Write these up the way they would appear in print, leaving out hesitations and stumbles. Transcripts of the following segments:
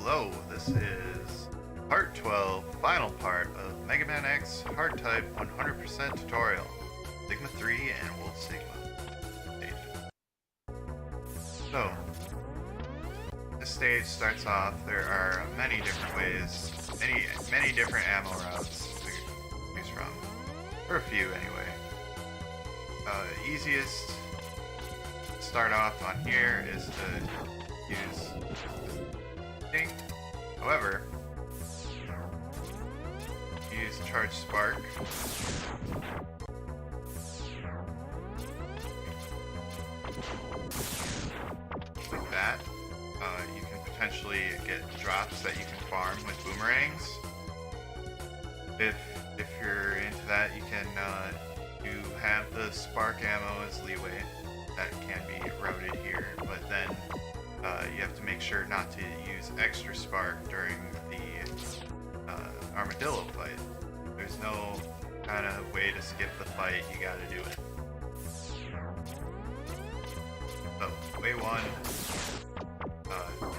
Hello, this is part 12, final part of Mega Man X Hard Type 100% tutorial. Sigma 3 and Wolf Sigma stage. So, this stage starts off, there are many different ways, many different ammo routes to choose from. Or a few anyway. The easiest to start off on here is to use Sting. However, use Charge Spark. Like that. You can potentially get drops that you can farm with boomerangs. If you're into that, you can you have the spark ammo as leeway that can be routed here, but then you have to make sure not to use extra spark during the armadillo fight. There's no kind of way to skip the fight, you gotta do it. So, way one,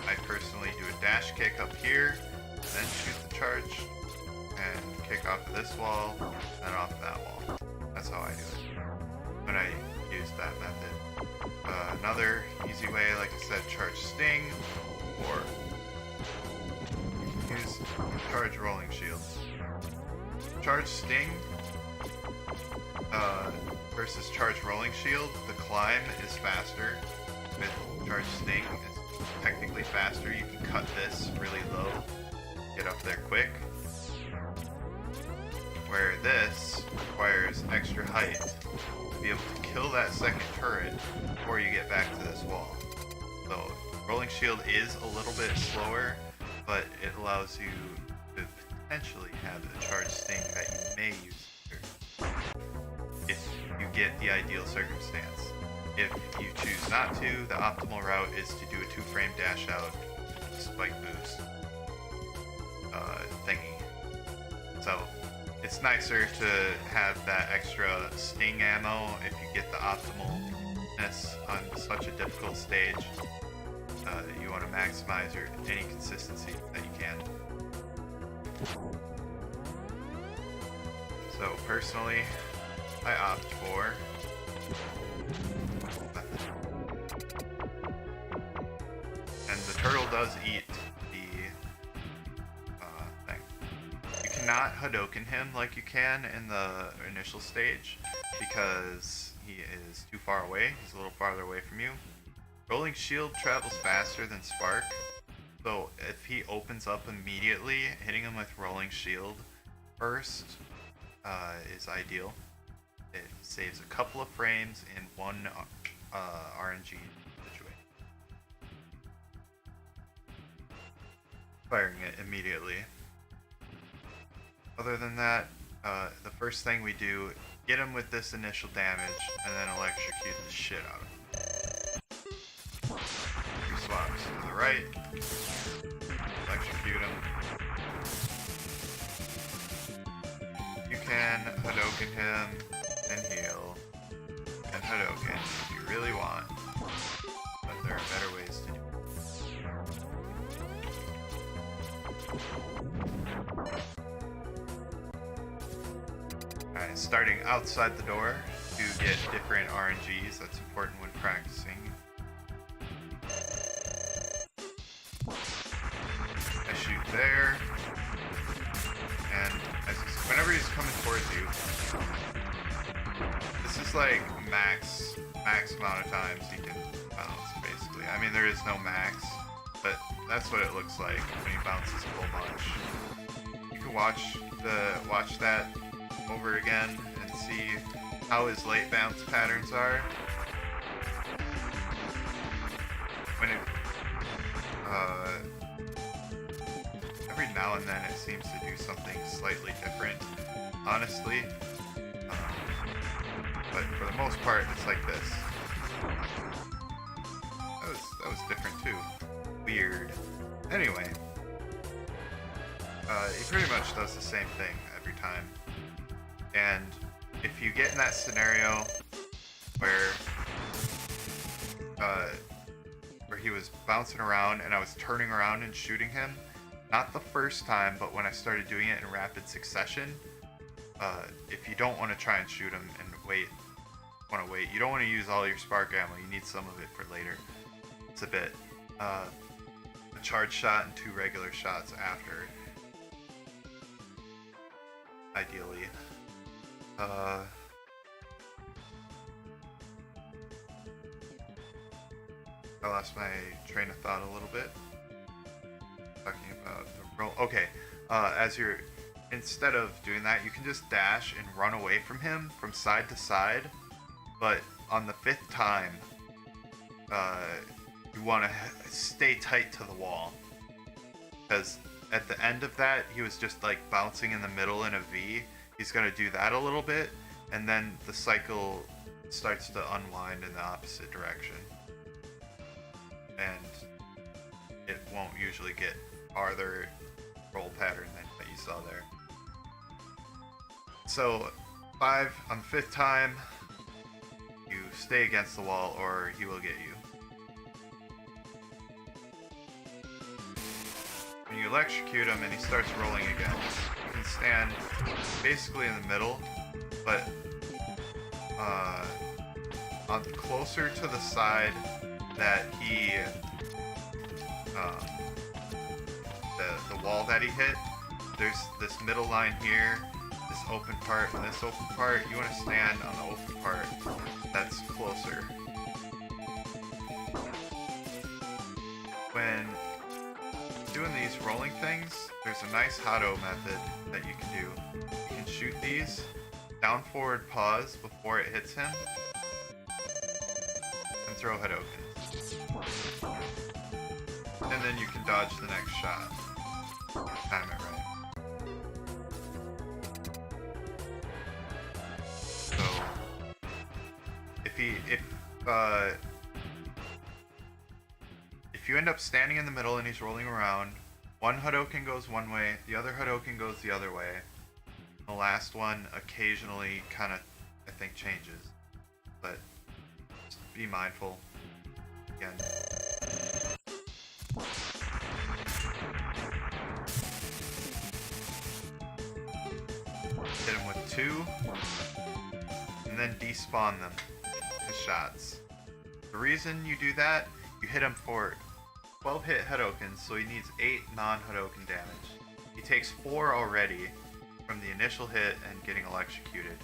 I personally do a dash kick up here, then shoot the charge, and kick off of this wall, then off that wall. That's how I do it when I use that method. Another easy way, like I said, charge Sting, or use charge Rolling Shield. Charge Sting versus charge Rolling Shield, the climb is faster. With charge Sting, it's technically faster. You can cut this really low, get up there quick. Where this requires extra height to be able to kill that second turret before you get back to this wall. So, Rolling Shield is a little bit slower, but it allows you to potentially have a charge Sting that you may use later, if you get the ideal circumstance. If you choose not to, the optimal route is to do a 2-frame dash out spike boost thingy. So, it's nicer to have that extra Sting ammo if you get the optimalness on such a difficult stage. You want to maximize any consistency that you can. So personally, I opt for and the turtle does eat not Hadoken him like you can in the initial stage because he is too far away. He's a little farther away from you. Rolling Shield travels faster than Spark, so if he opens up immediately, hitting him with Rolling Shield first is ideal. It saves a couple of frames in one RNG situation. Firing it immediately. Other than that, the first thing we do, get him with this initial damage, and then electrocute the shit out of him. 2 swaps to the right, electrocute him. You can Hadoken him, and heal, and Hadoken if you really want, but there are better ways to do it. Alright, starting outside the door to get different RNGs, that's important when practicing. I shoot there, and whenever he's coming towards you, this is like max amount of times he can bounce, basically. I mean, there is no max, but that's what it looks like when he bounces a whole bunch. You can watch that over again and see how his late bounce patterns are. When it every now and then it seems to do something slightly different, honestly. But for the most part, it's like this. That was different too. Weird. Anyway, he pretty much does the same thing every time. And if you get in that scenario where he was bouncing around and I was turning around and shooting him. Not the first time, but when I started doing it in rapid succession. If you don't want to try and shoot him and wait, you don't want to use all your spark ammo. You need some of it for later. It's a bit a charge shot and 2 regular shots after, ideally. I lost my train of thought a little bit. Talking about the roll. Okay, instead of doing that, you can just dash and run away from him from side to side. But on the 5th time, you want to stay tight to the wall, because at the end of that, he was just like bouncing in the middle in a V. He's gonna do that a little bit, and then the cycle starts to unwind in the opposite direction, and it won't usually get farther roll pattern than what you saw there. So 5 on the 5th time, you stay against the wall or he will get you. When you electrocute him and he starts rolling again, you can stand basically in the middle, but on closer to the side that he the wall that he hit. There's this middle line here, this open part, and this open part. You want to stand on the open part that's closer. When doing these rolling things, there's a nice Hado method that you can do. You can shoot these, down forward pause before it hits him, and throw Hadokens. And then you can dodge the next shot. Time it right. So if you end up standing in the middle and he's rolling around, one Hadoken goes one way, the other Hadoken goes the other way. The last one occasionally kind of, I think, changes. But just be mindful. Again. Hit him with 2, and then despawn them, his shots. The reason you do that, you hit him for 12 hit Hadokens, so he needs 8 non-Hadoken damage. He takes 4 already from the initial hit and getting electrocuted.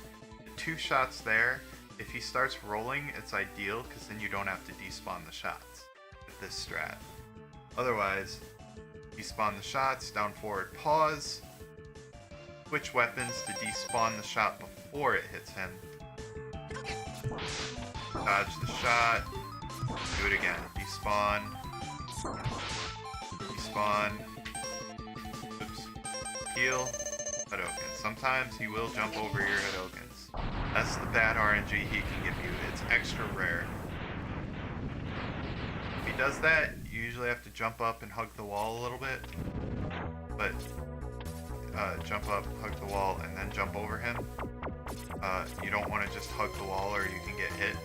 The 2 shots there, if he starts rolling, it's ideal, because then you don't have to despawn the shots with this strat. Otherwise, despawn the shots, down forward pause, switch weapons to despawn the shot before it hits him. Dodge the shot, do it again, despawn, oops, heal, Hadoken. Sometimes he will jump over your Hadokens. That's the bad RNG he can give you, it's extra rare. If he does that, you usually have to jump up and hug the wall a little bit, but jump up, hug the wall, and then jump over him. You don't want to just hug the wall or you can get hit.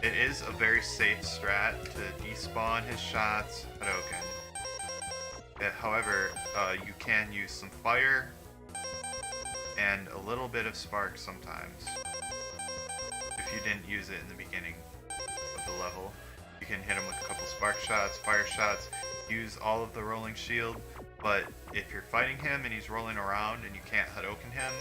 It is a very safe strat to despawn his shots, Hadoken. However, you can use some fire and a little bit of spark sometimes. If you didn't use it in the beginning of the level. You can hit him with a couple spark shots, fire shots, use all of the rolling shield, but if you're fighting him and he's rolling around and you can't Hadoken him,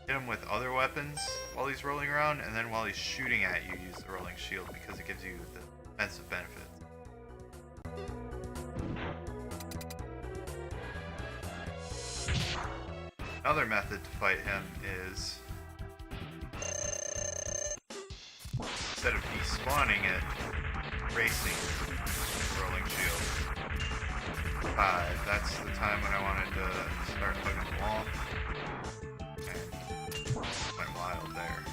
hit him with other weapons while he's rolling around, and then while he's shooting at you, use the rolling shield because it gives you the defensive benefits. Another method to fight him is, instead of despawning it, racing rolling shield. 5, that's the time when I wanted to start hugging the wall. And went wild there.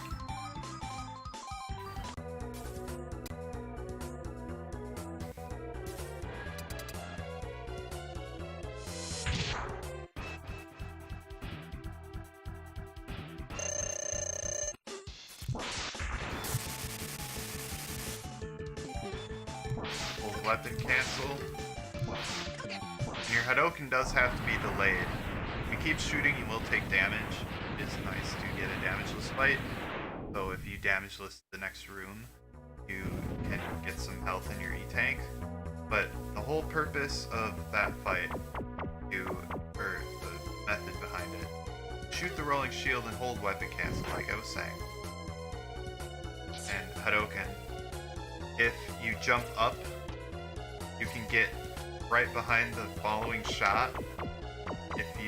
weapon cancel. And your Hadouken does have to be delayed. If you keep shooting, you will take damage. It is nice to get a damageless fight. So if you damageless the next room, you can get some health in your E-Tank. But the whole purpose of that fight, or the method behind it, shoot the rolling shield and hold weapon cancel, like I was saying. And Hadouken, if you jump up, you can get right behind the following shot. If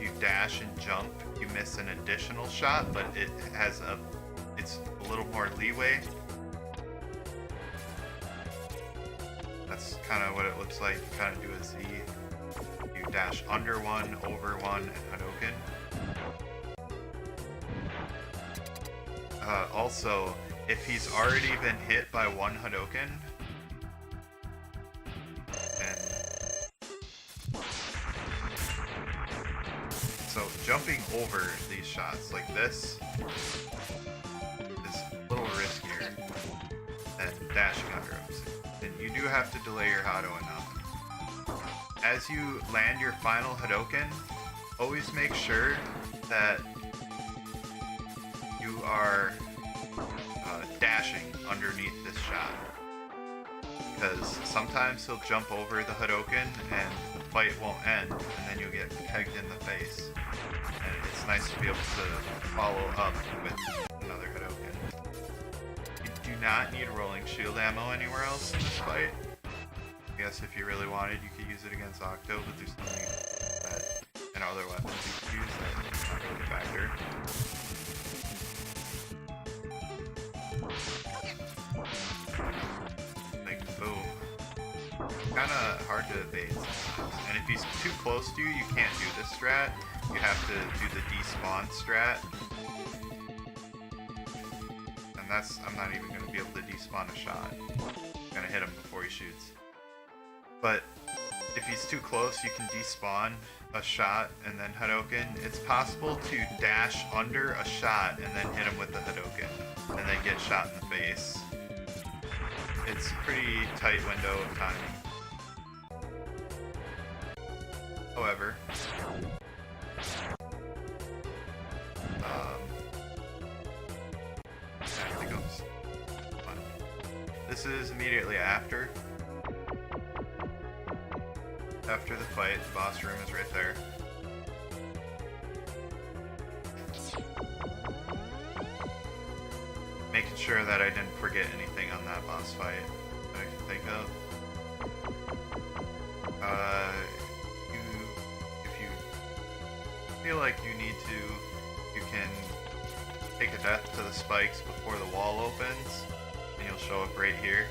you dash and jump, you miss an additional shot, but it's a little more leeway. That's kind of what it looks like. You kind of do a Z. You dash under one, over one, and Hadouken. Also, if he's already been hit by one Hadouken, so jumping over these shots like this is a little riskier than dashing under them. And you do have to delay your Hado enough. As you land your final Hadouken, always make sure that you are dashing underneath this shot. Because sometimes he'll jump over the Hadouken and the fight won't end, and then you'll get pegged in the face. And it's nice to be able to follow up with another Hadouken. You do not need rolling shield ammo anywhere else in this fight. I guess if you really wanted, you could use it against Octo, but there's nothing that and other weapons you could use that's not really a factor. Like, boom. Kinda hard to evade sometimes. And if he's too close to you, you can't do this strat. You have to do the despawn strat. And I'm not even going to be able to despawn a shot. I'm going to hit him before he shoots. But if he's too close, you can despawn a shot and then Hadouken. It's possible to dash under a shot and then hit him with the Hadouken. And then get shot in the face. It's a pretty tight window of timing. However, this is immediately after the fight. The boss room is right there. Making sure that I didn't forget anything on that boss fight that I can think of. If you feel like you need to, you can take a death to the spikes before the wall opens, and you'll show up right here.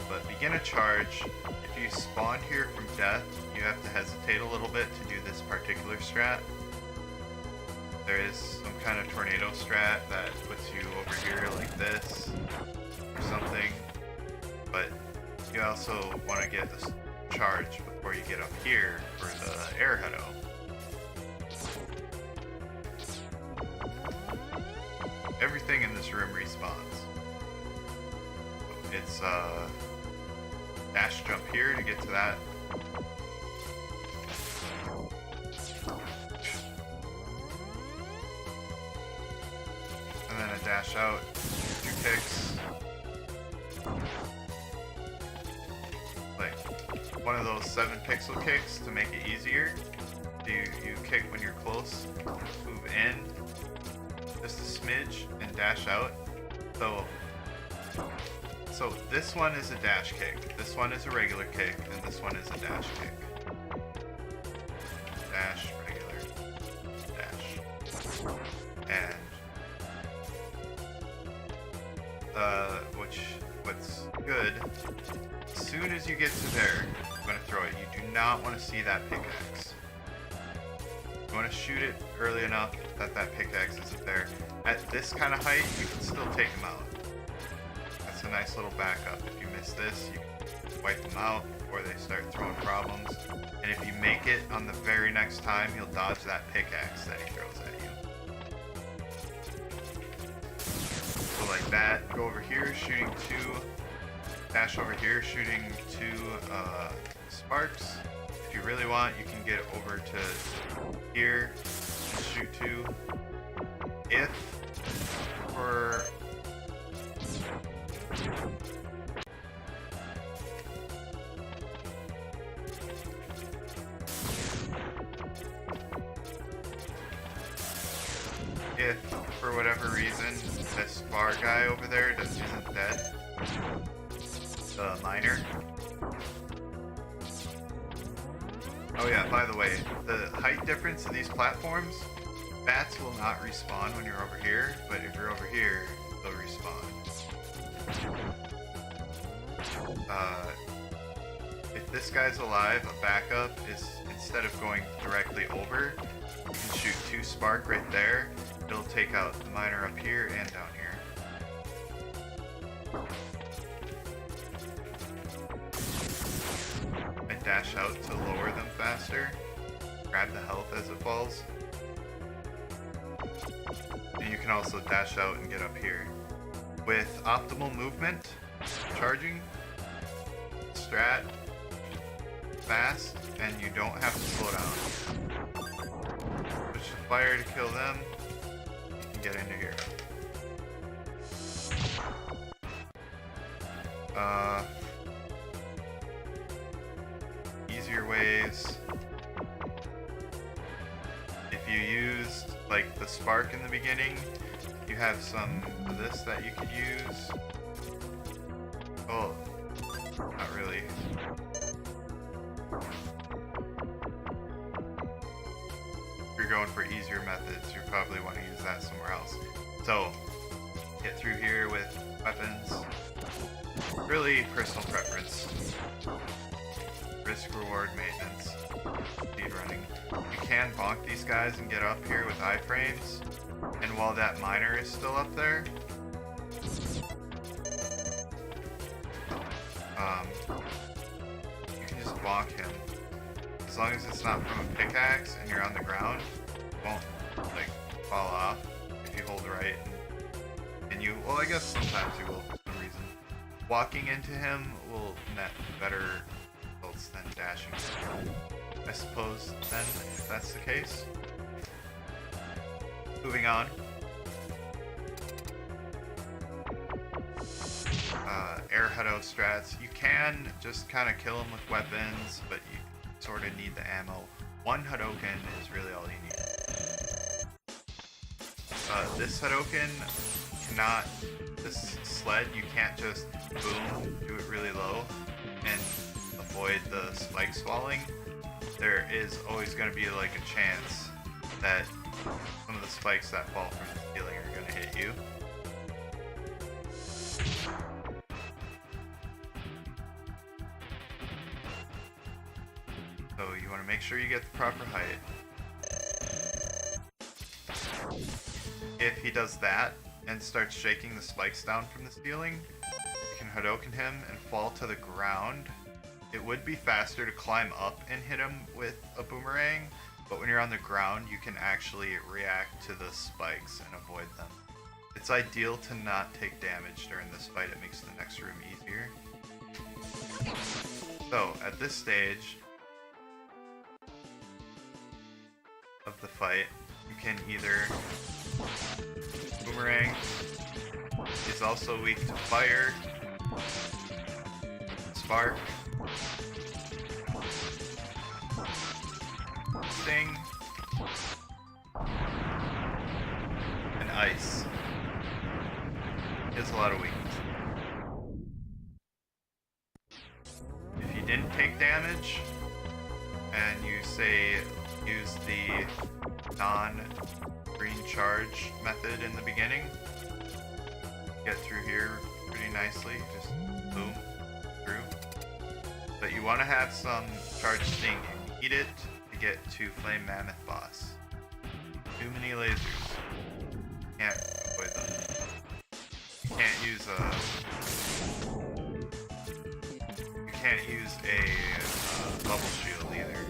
But begin a charge. If you spawn here from death, you have to hesitate a little bit to do this particular strat. There is some kind of tornado strat that puts you over here like this, or something. But you also want to get this charge before you get up here for the air Hado. Everything in this room respawns. It's dash jump here to get to that. And then a dash out, 2 kicks. Like one of those 7 pixel kicks to make it easier. You kick when you're close, move in just a smidge and dash out. So this one is a dash kick, this one is a regular kick, and this one is a dash kick. Dash, regular, dash. And what's good, as soon as you get to there, I'm gonna throw it. You do not want to see that pickaxe. You want to shoot it early enough that that pickaxe isn't there. At this kind of height, you can still take him out. That's a nice little backup. If you miss this, you can wipe them out before they start throwing problems. And if you make it on the very next time, you'll dodge that pickaxe that he throws at you. So like that, go over here, shooting 2 dash over here, shooting 2 sparks. If you really want, you can get over to here and shoot 2. If for if for whatever reason this bar guy over there isn't dead, the miner. Oh yeah, by the way, the height difference of these platforms, bats will not respawn when you're over here, but if you're over here, they'll respawn. If this guy's alive, a backup is, instead of going directly over, you can shoot 2 spark right there. It'll take out the miner up here and down here. I dash out to lower them faster. Grab the health as it falls. And you can also dash out and get up here. With optimal movement, charging, strat, fast, and you don't have to slow down. Push the fire to kill them. You can get into here. Easier ways. If you used like the spark in the beginning, you have some of this that you could use. Oh, not really. If you're going for easier methods, you probably want to use that somewhere else. So, get through here with weapons. Really personal preference. Risk reward maintenance. Speed running. You can bonk these guys and get up here with iframes. And while that miner is still up there, you can just bonk him. As long as it's not from a pickaxe and you're on the ground, it won't like fall off if you hold right. And you, well, I guess sometimes you will for some reason. Walking into him will net better results than dashing. I suppose then, if that's the case. Moving on. Air Hudo strats. You can just kind of kill him with weapons, but you sort of need the ammo. 1 Hadoken is really all you need. This Hadoken cannot, this sled, you can't just boom, do it really low, and avoid the spikes falling. There is always going to be like a chance that some of the spikes that fall from the ceiling are going to hit you. So you want to make sure you get the proper height. If he does that and starts shaking the spikes down from the ceiling, you can Hadoken him and fall to the ground. It would be faster to climb up and hit him with a boomerang, but when you're on the ground, you can actually react to the spikes and avoid them. It's ideal to not take damage during this fight. It makes the next room easier. So, at this stage of the fight, you can either boomerang. He's also weak to fire, spark, sting, and ice. He has a lot of weakness. If you didn't take damage, and you say use the non-green charge method in the beginning, get through here pretty nicely, just boom, through. But you want to have some charge sting. You need it to get to Flame Mammoth boss. Too many lasers. Can't avoid them. You can't use a... You can't use a bubble shield either.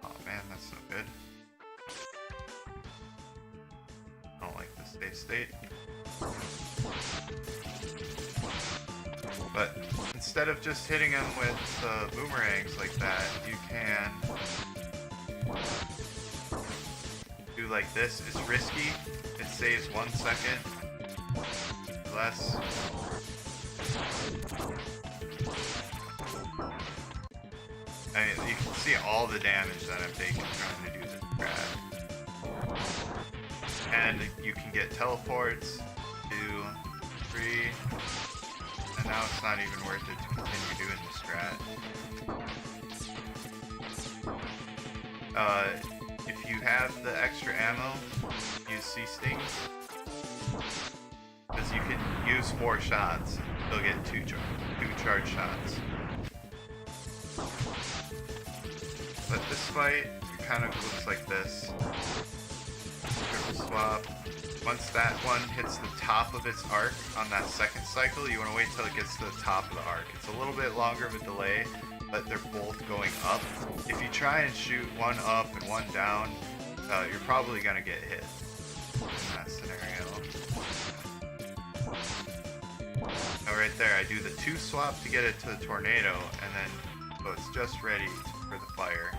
Oh man, that's that's no good. I don't like this save state. But instead of just hitting him with boomerangs like that, you can do like this. It's risky. It saves 1 second. Less. I mean, you can see all the damage that I'm taking trying to do this grab. And you can get teleports, 2, 3, and now it's not even worth it to continue doing this strat. If you have the extra ammo, use C stings. Because you can use 4 shots, you'll get 2 charge shots. But this fight kind of looks like this. Triple swap. Once that one hits the top of its arc on that second cycle, you want to wait till it gets to the top of the arc. It's a little bit longer of a delay, but they're both going up. If you try and shoot one up and one down, you're probably going to get hit in that scenario. Now right there, I do the 2 swap to get it to the tornado, and then so it's just ready for the fire.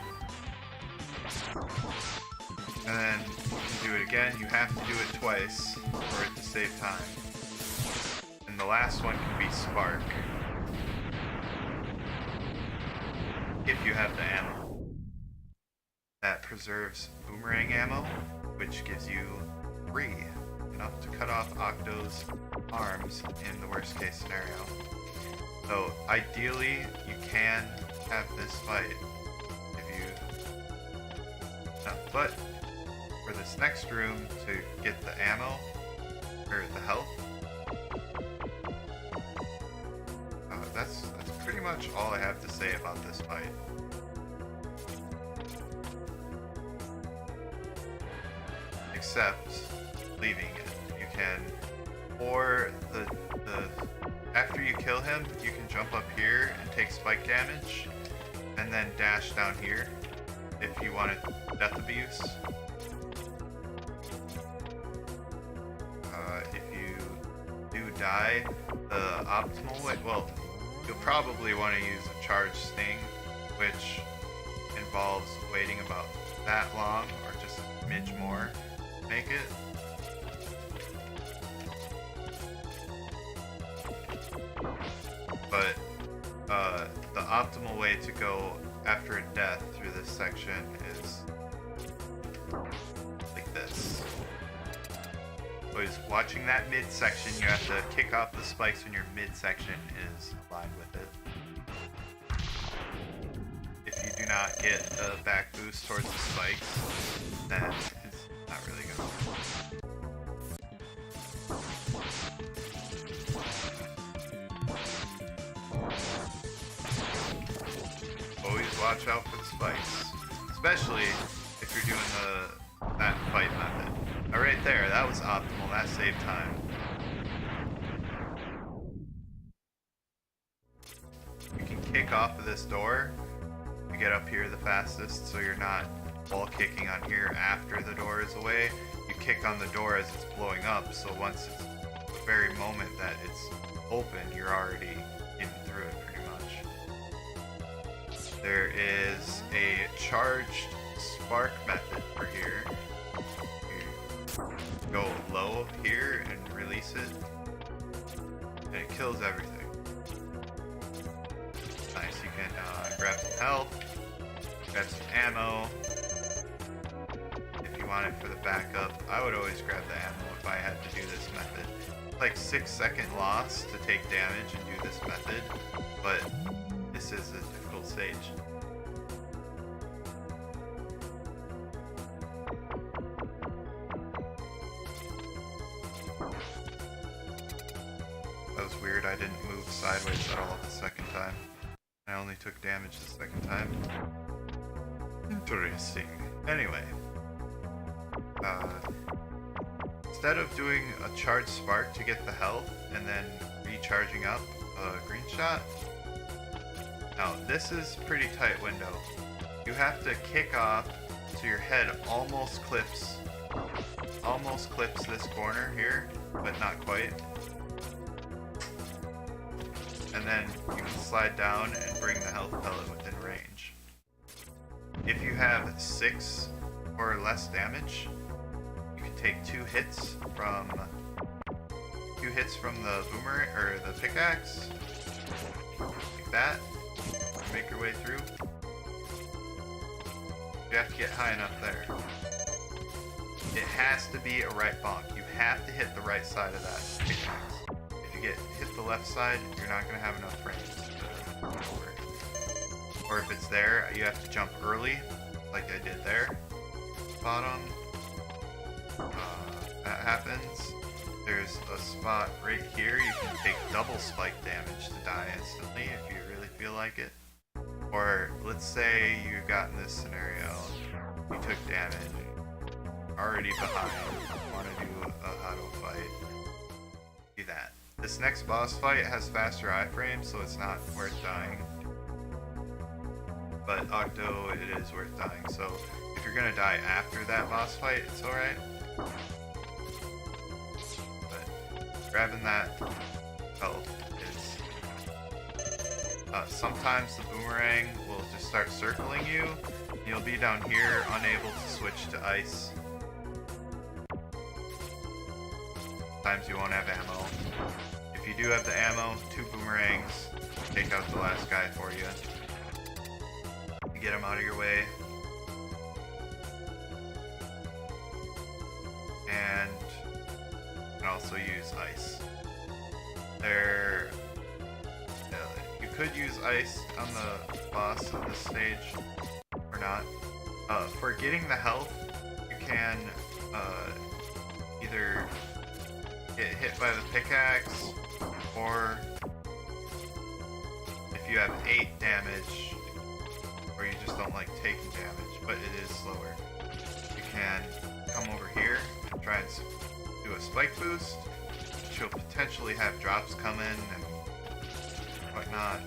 And then you can do it again. You have to do it twice for it to save time. And the last one can be Spark. If you have the ammo. That preserves boomerang ammo, which gives you 3. Enough to cut off Octo's arms in the worst case scenario. So ideally, you can have this fight if you... No, but for this next room to get the ammo, or the health, that's pretty much all I have to say about this fight. Except leaving it. You can, or after you kill him, you can jump up here and take spike damage, and then dash down here if you wanted death abuse. If you do die, the optimal way, well, you'll probably want to use a charge sting, which involves waiting about that long, or just a smidge more to make it. But the optimal way to go after a death through this section is like this. Always watching that midsection, you have to kick off the spikes when your midsection is aligned with it. If you do not get a back boost towards the spikes, then it's not really going to work. Always watch out for the spikes, especially if you're doing that fight method. Now right there, that was optimal, that saved time. You can kick off of this door to get up here the fastest, so you're not wall kicking on here after the door is away. You kick on the door as it's blowing up, so once it's the very moment that it's open, you're already getting through it pretty much. There is a charged spark method for here. You go low here and release it, and it kills everything. Nice, you can grab some health, grab some ammo. If you want it for the backup, I would always grab the ammo if I had to do this method. Like 6-second loss to take damage and do this method, but this is a difficult stage. That was weird, I didn't move sideways at all the second time. I only took damage the second time. Interesting. Anyway. Instead of doing a charged spark to get the health and then recharging up a green shot, now this is pretty tight window. You have to kick off so your head almost clips this corner here, but not quite. And then you can slide down and bring the health pellet within range. If you have 6 or less damage, you can take 2 hits from the boomerang or the pickaxe, like that. Make your way through. You have to get high enough there. It has to be a right bonk. You have to hit the right side of that pickaxe. If you hit the left side, you're not going to have enough frames to over. Or if it's there, you have to jump early, like I did there. Bottom. That happens. There's a spot right here. You can take double spike damage to die instantly if you really feel like it. Or let's say you got in this scenario, you took damage, already behind, want to do a huddle fight, do that. This next boss fight has faster iframes, so it's not worth dying. But Octo, it is worth dying, so if you're gonna die after that boss fight, it's alright. But grabbing that health is... sometimes the boomerang will just start circling you. You'll be down here, unable to switch to ice. Sometimes you won't have ammo. If you do have the ammo, 2 boomerangs take out the last guy for you. You get him out of your way. And you can also use ice. You could use ice on the boss on this stage, or not. For getting the health, you can either get hit by the pickaxe, or if you have 8 damage, or you just don't like taking damage, but it is slower, you can come over here and try and do a spike boost, which you'll potentially have drops come in and whatnot.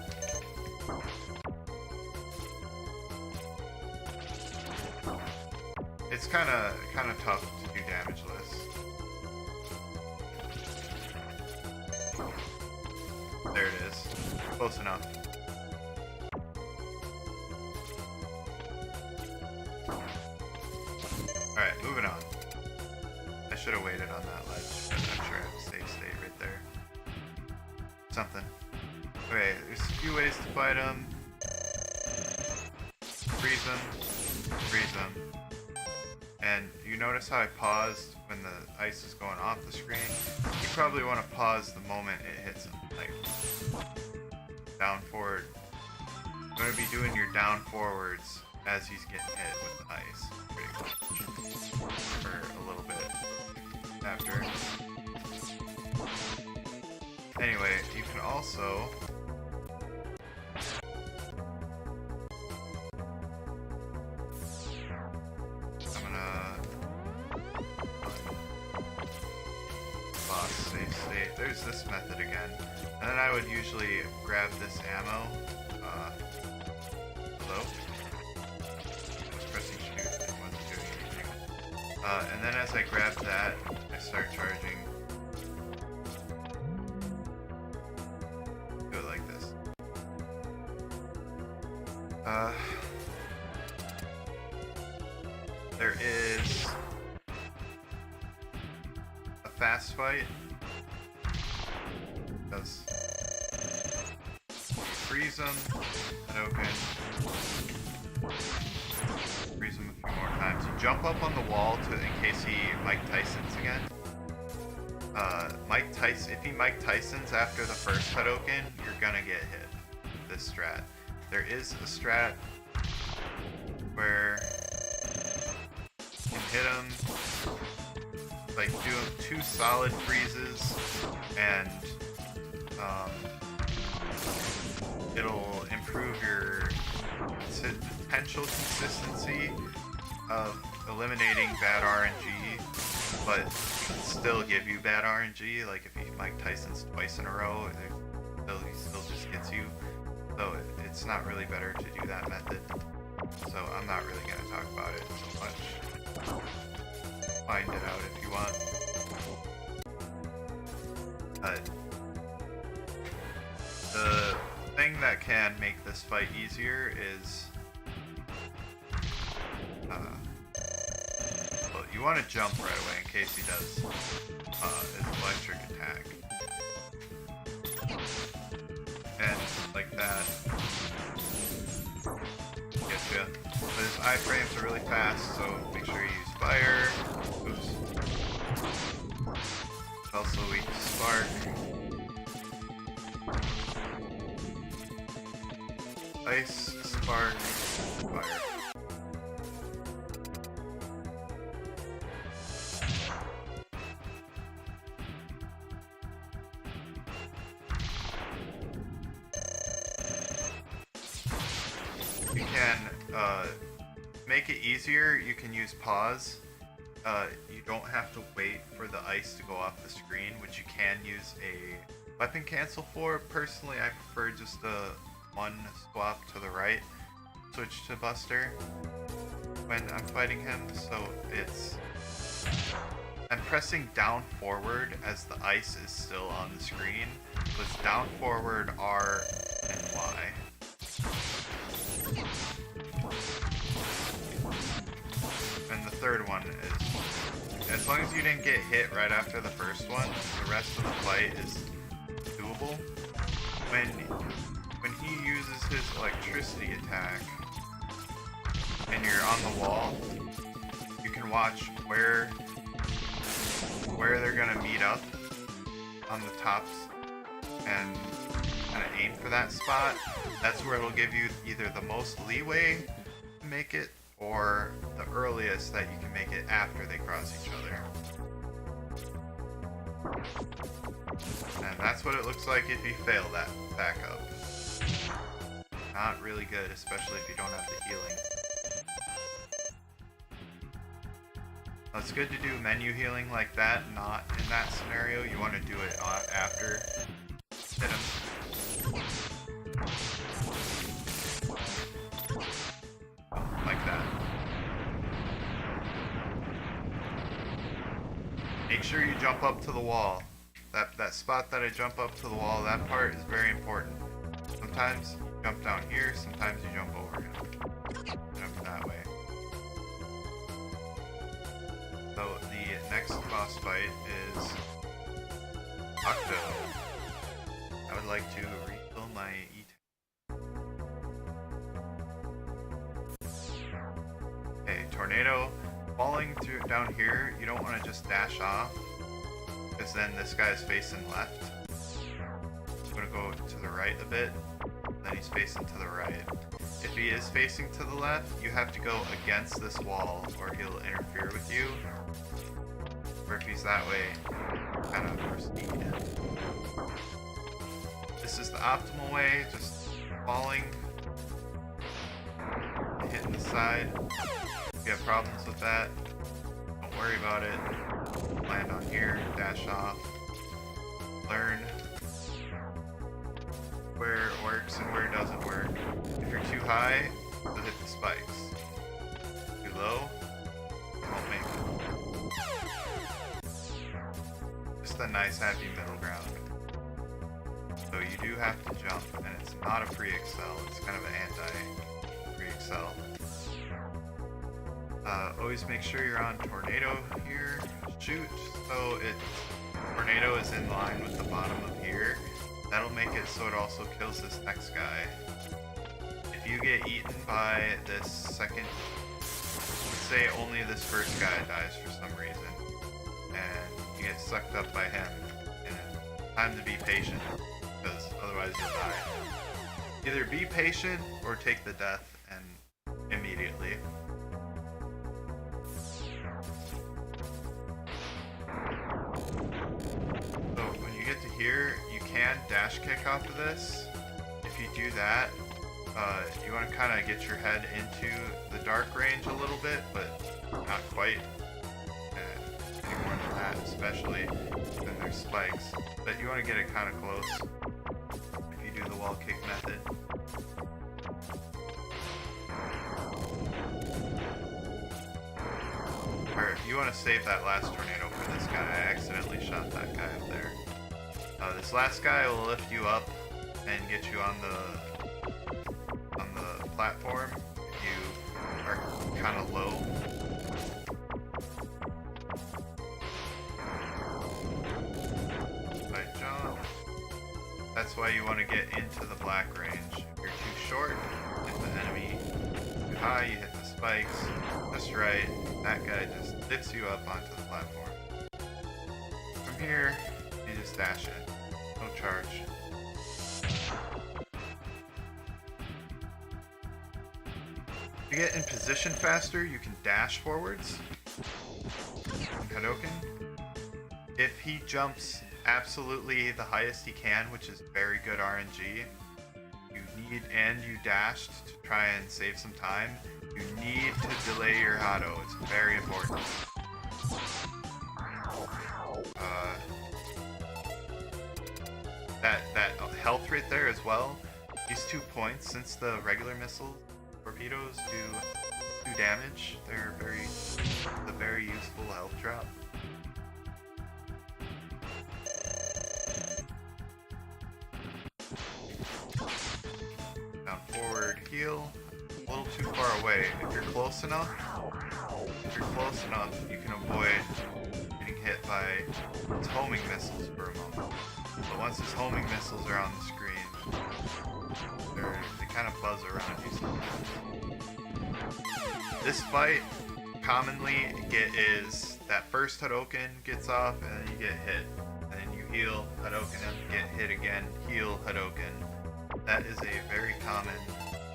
It's kind of tough to do damageless. There it is. Close enough. Alright, moving on. I should have waited on that ledge, but I'm sure I have a safe state right there. Something. Okay, there's a few ways to fight him. Freeze him. Freeze him. And you notice how I paused when the ice is going off the screen? You probably want to pause the moment it hits him. Like, down forward. You're going to be doing your down forwards as he's getting hit with the ice. Pretty much. For a little bit after. Anyway, you can also... There's this method again, and then I would usually grab this ammo. Hello? I was pressing shoot and wasn't doing anything. And then as I grab that, I start charging. Do it like this. There is a fast fight. Freeze him, Hadoken. Freeze him a few more times. You jump up on the wall in case he Mike Tysons again. If he Mike Tysons after the first Hadoken, you're gonna get hit with this strat. There is a strat where you can hit him, like do 2 solid freezes, and it'll improve your potential consistency of eliminating bad RNG, but it can still give you bad RNG. Like if you Mike Tyson's twice in a row, he still just gets you. So it's not really better to do that method. So I'm not really going to talk about it so can make this fight easier is well, you want to jump right away in case he does his electric attack. And like that. Getcha. But his iframes are really fast, so make sure you use fire. Oops. Also weak to spark. Ice, spark, fire. You can make it easier, you can use pause. You don't have to wait for the ice to go off the screen, which you can use a weapon cancel for. Personally, I prefer just a one swap to the right, switch to Buster when I'm fighting him, so I'm pressing down forward as the ice is still on the screen. So it's down forward, R, and Y. And the third one is, as long as you didn't get hit right after the first one, the rest of the fight is doable. When he uses his electricity attack and you're on the wall, you can watch where they're gonna meet up on the tops and kind of aim for that spot. That's where it'll give you either the most leeway to make it or the earliest that you can make it after they cross each other. And that's what it looks like if you fail that backup. Not really good, especially if you don't have the healing. It's good to do menu healing like that, not in that scenario. You want to do it after hit him. Like that. Make sure you jump up to the wall. That spot that I jump up to the wall, that part is very important. Sometimes you jump down here, sometimes you jump over him. Jump that way. So the next boss fight is Octo. I would like to refill my Okay, tornado. Falling through down here, you don't want to just dash off, because then this guy is facing left. I'm gonna go to the right a bit, then he's facing to the right. If he is facing to the left, you have to go against this wall or he'll interfere with you. Or if he's that way, kind of for speed. This is the optimal way, just falling, hitting the side. If you have problems with that, don't worry about it. Land on here, dash off, learn where it works and where it doesn't work. If you're too high, you'll hit the spikes. Too low, you won't make it. Just a nice happy middle ground. So you do have to jump, and it's not a pre-excel, it's kind of an anti-pre-excel. Always make sure you're on tornado here. Shoot, so tornado is in line with the bottom of here. That'll make it so it also kills this next guy. If you get eaten by this second, let's say only this first guy dies for some reason, and you get sucked up by him, and time to be patient, because otherwise you'll die. Either be patient or take the death and immediately. So when you get to here, you can dash kick off of this. If you do that, you want to kind of get your head into the dark range a little bit, but not quite. Any more than that, especially when there's spikes. But you want to get it kind of close if you do the wall kick method. Or you want to save that last tornado for this guy. I accidentally shot that guy up there. This last guy will lift you up and get you on the platform if you are kind of low. Spike jump. That's why you want to get into the black range. If you're too short, you hit the enemy. Too high, you hit the spikes. Just right, that guy just lifts you up onto the platform. From here, you just dash it. No charge. To get in position faster, you can dash forwards. Hadouken. If he jumps absolutely the highest he can, which is very good RNG, you dashed to try and save some time, you need to delay your Hado. It's very important. That health rate there as well. These 2 points, since the regular missile torpedoes do 2 damage, they're a very useful health drop. Down forward, heal. A little too far away. If you're close enough, you can avoid getting hit by its homing missiles for a moment. But once its homing missiles are on the screen, they kind of buzz around you sometimes. This fight, commonly is that first Hadouken gets off and then you get hit. And then you heal, Hadouken, and get hit again, heal, Hadouken. That is a very common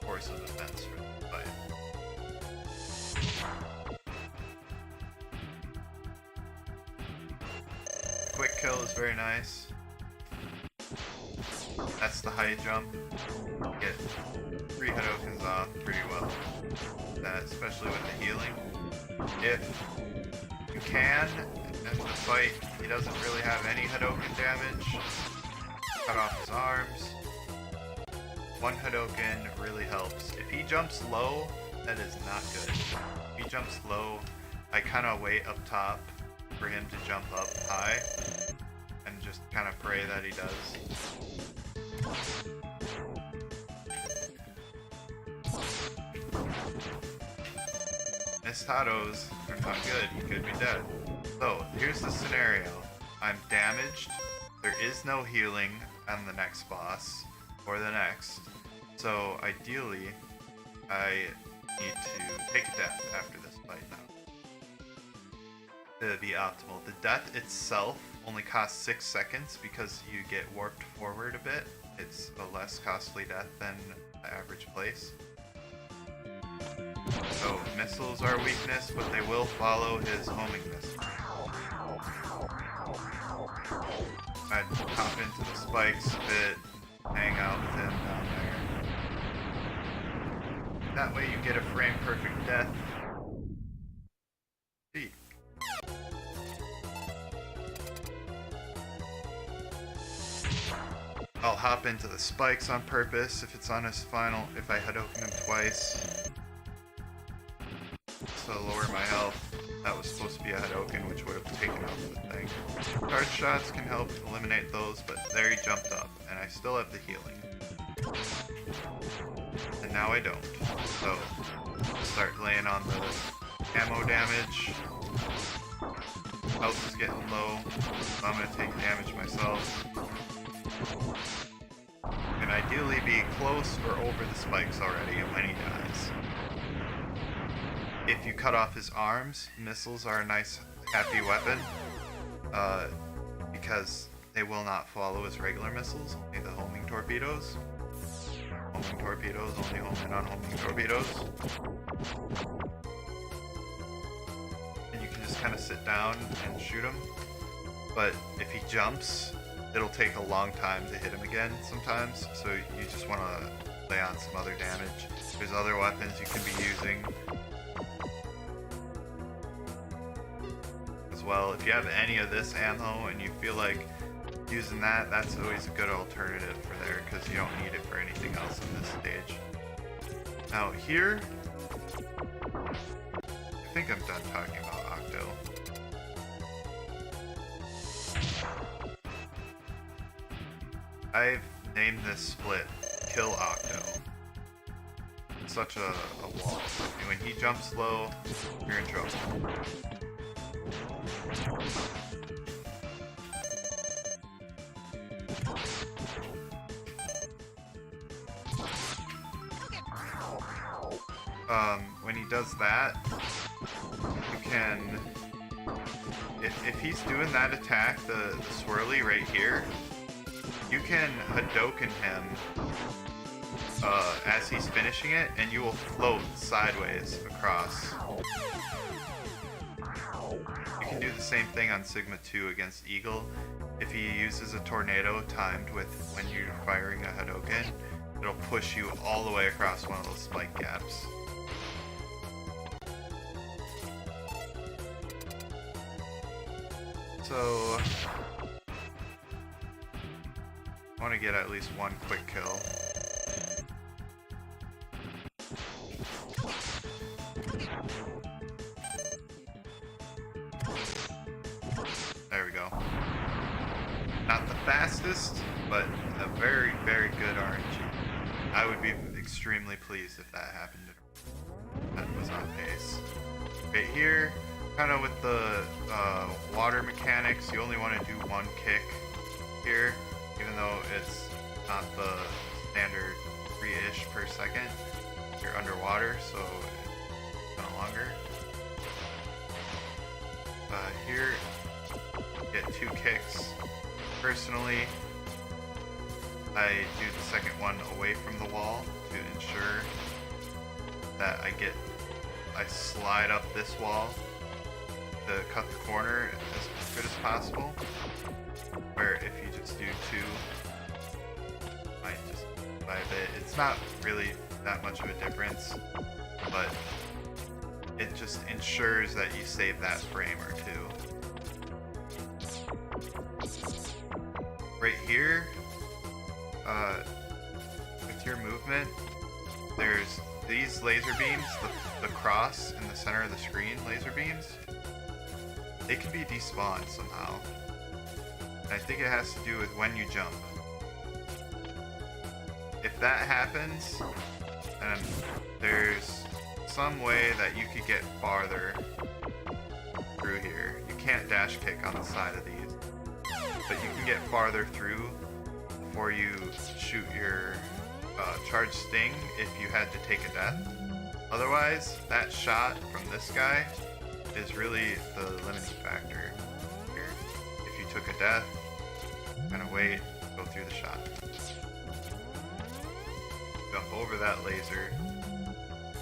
course of defense for this fight. Quick kill is very nice. That's the high jump. Get 3 Hadoukens off pretty well. Especially with the healing. If you can, in the fight, he doesn't really have any Hadouken damage. Cut off his arms. 1 Hadouken really helps. If he jumps low, that is not good. If he jumps low, I kind of wait up top for him to jump up high and just kind of pray that he does. Missed Hados are not good, he could be dead. So, here's the scenario. I'm damaged, there is no healing on the next boss, or the next. So ideally, I need to take a death after this fight now. To be optimal. The death itself only costs 6 seconds because you get warped forward a bit. It's a less costly death than the average place. So missiles are weakness, but they will follow his homing missile. I'd hop into the spikes a bit, hang out with him down there. That way you get a frame perfect death. See. I'll hop into the spikes on purpose if it's on his final, if I Hadouken him twice. So lower my health. That was supposed to be a Hadouken, which would have taken out the thing. Charge shots can help eliminate those, but there he jumped up, and I still have the healing. And now I don't. So, start laying on the ammo damage. Health is getting low, so I'm going to take damage myself. And ideally be close or over the spikes already when he dies. If you cut off his arms, missiles are a nice, happy weapon, because they will not follow his regular missiles, only the homing torpedoes. Homing torpedoes, only home and non-homing torpedoes. And you can just kind of sit down and shoot him, but if he jumps, it'll take a long time to hit him again sometimes, so you just want to lay on some other damage. There's other weapons you can be using. Well, if you have any of this ammo and you feel like using that, that's always a good alternative for there because you don't need it for anything else in this stage. Now here, I think I'm done talking about Octo. I've named this split Kill Octo. such a wall. And when he jumps low, you're in trouble. When he does that, you can, if he's doing that attack, the swirly right here, you can Hadoken him as he's finishing it, and you will float sideways across. You can do the same thing on Sigma 2 against Eagle. If he uses a tornado timed with when you're firing a Hadoken, it'll push you all the way across one of those spike gaps. So, I want to get at least one quick kill. There we go. Not the fastest, but a very, very good RNG. I would be extremely pleased if that happened. That was on pace. Right here, kind of with the water mechanics, you only want to do one kick here, even though it's not the standard 3-ish per second. You're underwater, so it's kind of longer. Here, get 2 kicks. Personally, I do the second one away from the wall to ensure that I slide up this wall to cut the corner as good as possible. Where if you just do 2, might just by a bit. It's not really that much of a difference, but it just ensures that you save that frame or 2. Right here, with your movement, there's these laser beams, the cross in the center of the screen laser beams. They can be despawned somehow. And I think it has to do with when you jump. If that happens, then there's some way that you could get farther through here. You can't dash kick on the side of these, but you can get farther through before you shoot your charge sting if you had to take a death. Otherwise, that shot from this guy is really the limiting factor here. If you took a death, kind of wait, go through the shot. Jump over that laser,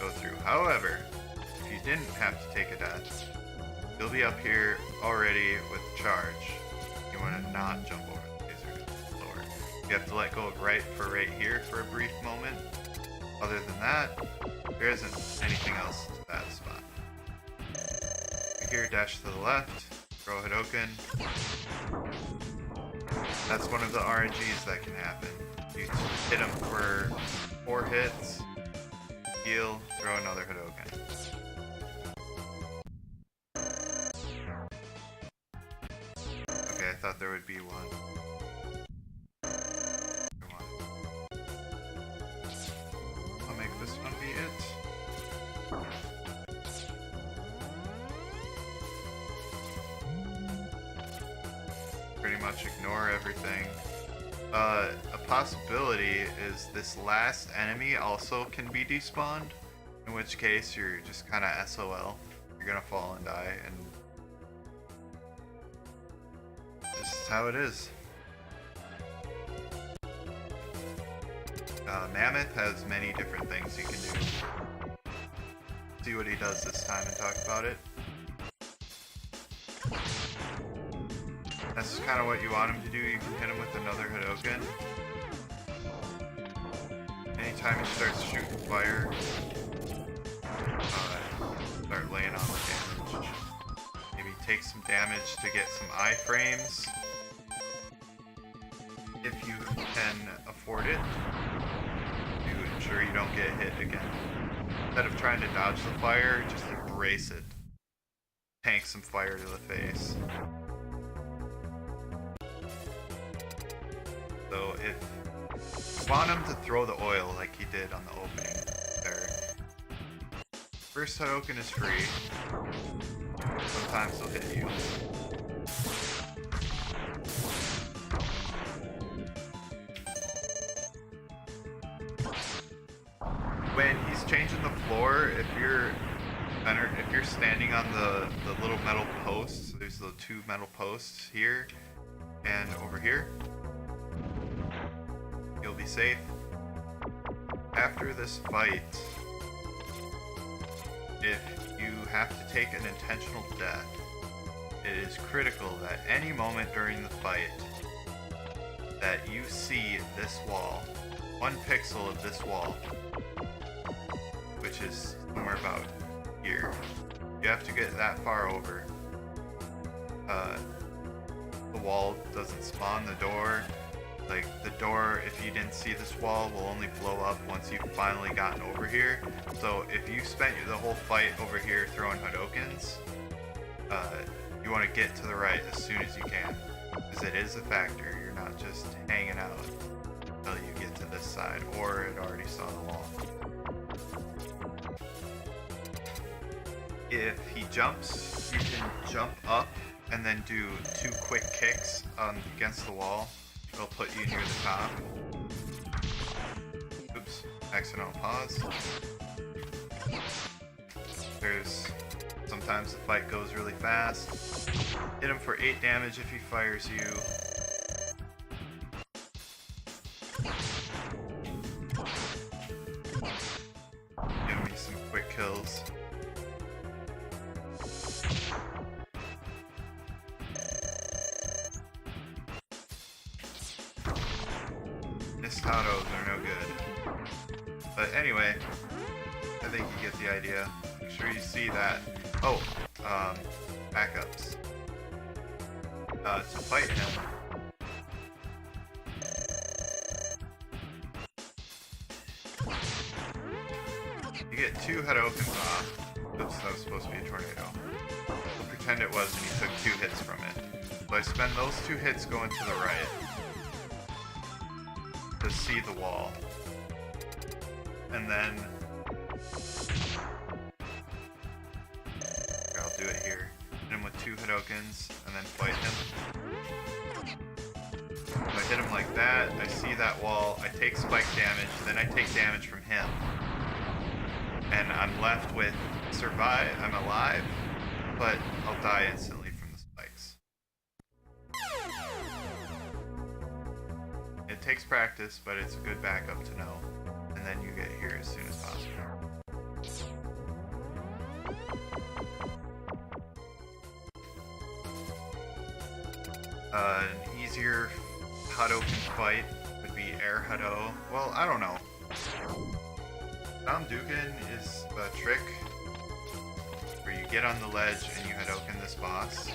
go through. However, if you didn't have to take a death, you'll be up here already with charge. You want to not jump over the laser lower. You have to let go of right here for a brief moment. Other than that, there isn't anything else to that spot. Here, dash to the left, throw Hadoken. That's one of the RNGs that can happen. You hit him for 4 hits, heal, throw another Hadoken. Okay, I thought there would be one. I'll make this one be it. Pretty much ignore everything. A possibility is this last enemy also can be despawned, in which case you're just kind of SOL. You're gonna fall and die, and this is how it is. Mammoth has many different things you can do. See what he does this time and talk about it. That's kind of what you want him to do. You can hit him with another Hadoken. Anytime he starts shooting fire, start laying on the damage. Maybe take some damage to get some iframes, if you can afford it, to ensure you don't get hit again. Instead of trying to dodge the fire, just embrace it. Tank some fire to the face. So if you want him to throw the oil like he did on the opening there, First Hadouken is free. Sometimes they'll hit you. When he's changing the floor, if you're standing on the little metal posts, there's the two metal posts here and over here, you'll be safe. After this fight, if you have to take an intentional death, it is critical that any moment during the fight that you see this wall, 1 pixel of this wall, which is somewhere about here, you have to get that far over. The wall doesn't spawn the door. Like, the door, if you didn't see this wall, will only blow up once you've finally gotten over here. So if you spent the whole fight over here throwing Hadoukens, you want to get to the right as soon as you can, because it is a factor. You're not just hanging out until you get to this side, or it already saw the wall. If he jumps, you can jump up and then do 2 quick kicks against the wall. It'll put you near the top. Oops, accidental pause. Sometimes the fight goes really fast. Hit him for 8 damage if he fires you. Give me some quick kills. Autos are no good. But anyway, I think you get the idea. Make sure you see that. Oh, backups. To fight him, you get 2 Hadoukens off. Oops, that was supposed to be a tornado. We'll pretend it was and you took 2 hits from it. So I spend those 2 hits going to the right to see the wall, and then I'll do it here. Hit him with 2 Hadoukens and then fight him. If I hit him like that, I see that wall, I take spike damage, then I take damage from him, and I'm left with survive. I'm alive, but I'll die instantly from the spikes. It takes practice, but it's a good backup to know. And then you get here as soon as possible. An easier Hadouken fight would be Air Hadou. Well, I don't know. Hadouken is a trick where you get on the ledge and you Hadouken this boss.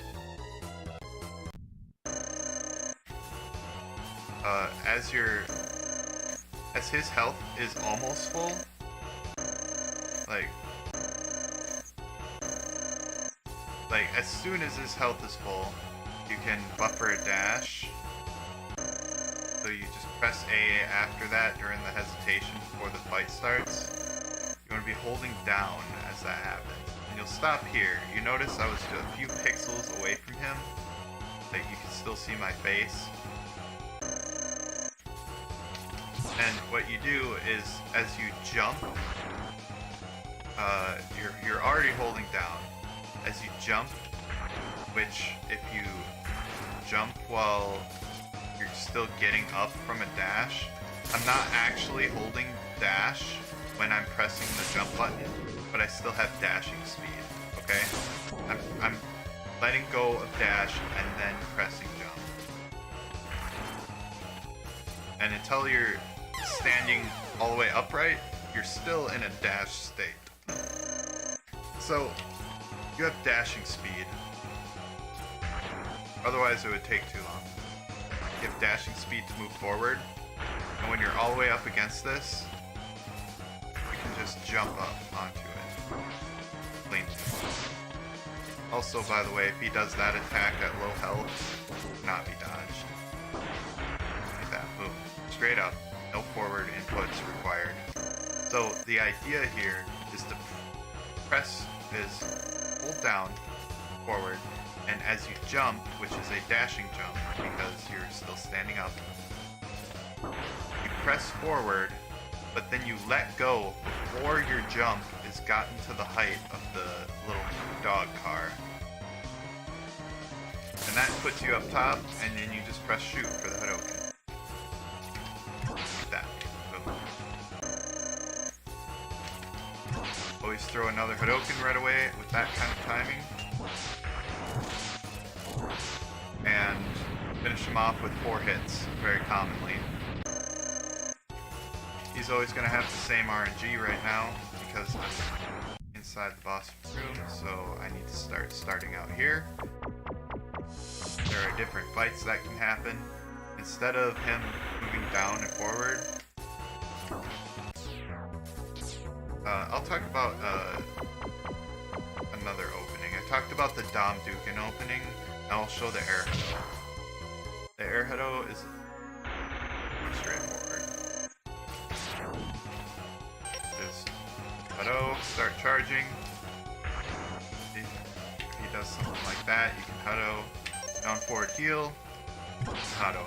As his health is almost full, like as soon as his health is full, you can buffer a dash. So you just press A after that during the hesitation before the fight starts. You want to be holding down as that happens. And you'll stop here. You notice I was a few pixels away from him, that you can still see my face. And what you do is, as you jump, you're already holding down. As you jump, which if you jump while you're still getting up from a dash, I'm not actually holding dash when I'm pressing the jump button, but I still have dashing speed, okay? I'm letting go of dash and then pressing jump. And until you're standing all the way upright, you're still in a dash state. So, you have dashing speed. Otherwise it would take too long. You have dashing speed to move forward, and when you're all the way up against this, you can just jump up onto it. Lean. Also, by the way, if he does that attack at low health, not be dodged. Like that, boom. Straight up, no forward inputs required. So the idea here is to press is hold down forward, and as you jump, which is a dashing jump because you're still standing up, you press forward, but then you let go before your jump is gotten to the height of the little dog car. And that puts you up top, and then you just press shoot for the Hadouken. Like that. Boom. Always throw another Hadouken right away with that kind of timing. And finish him off with 4 hits, very commonly. He's always going to have the same RNG right now, because I'm inside the boss room, so I need to starting out here. There are different fights that can happen. Instead of him moving down and forward, I'll talk about another opening. I talked about the Dom Dugan opening. Now I'll show the Air Hado. The Air Hado is straightforward. Just Hado, start charging. If he does something like that, you can Hado. Down forward heal, Hado.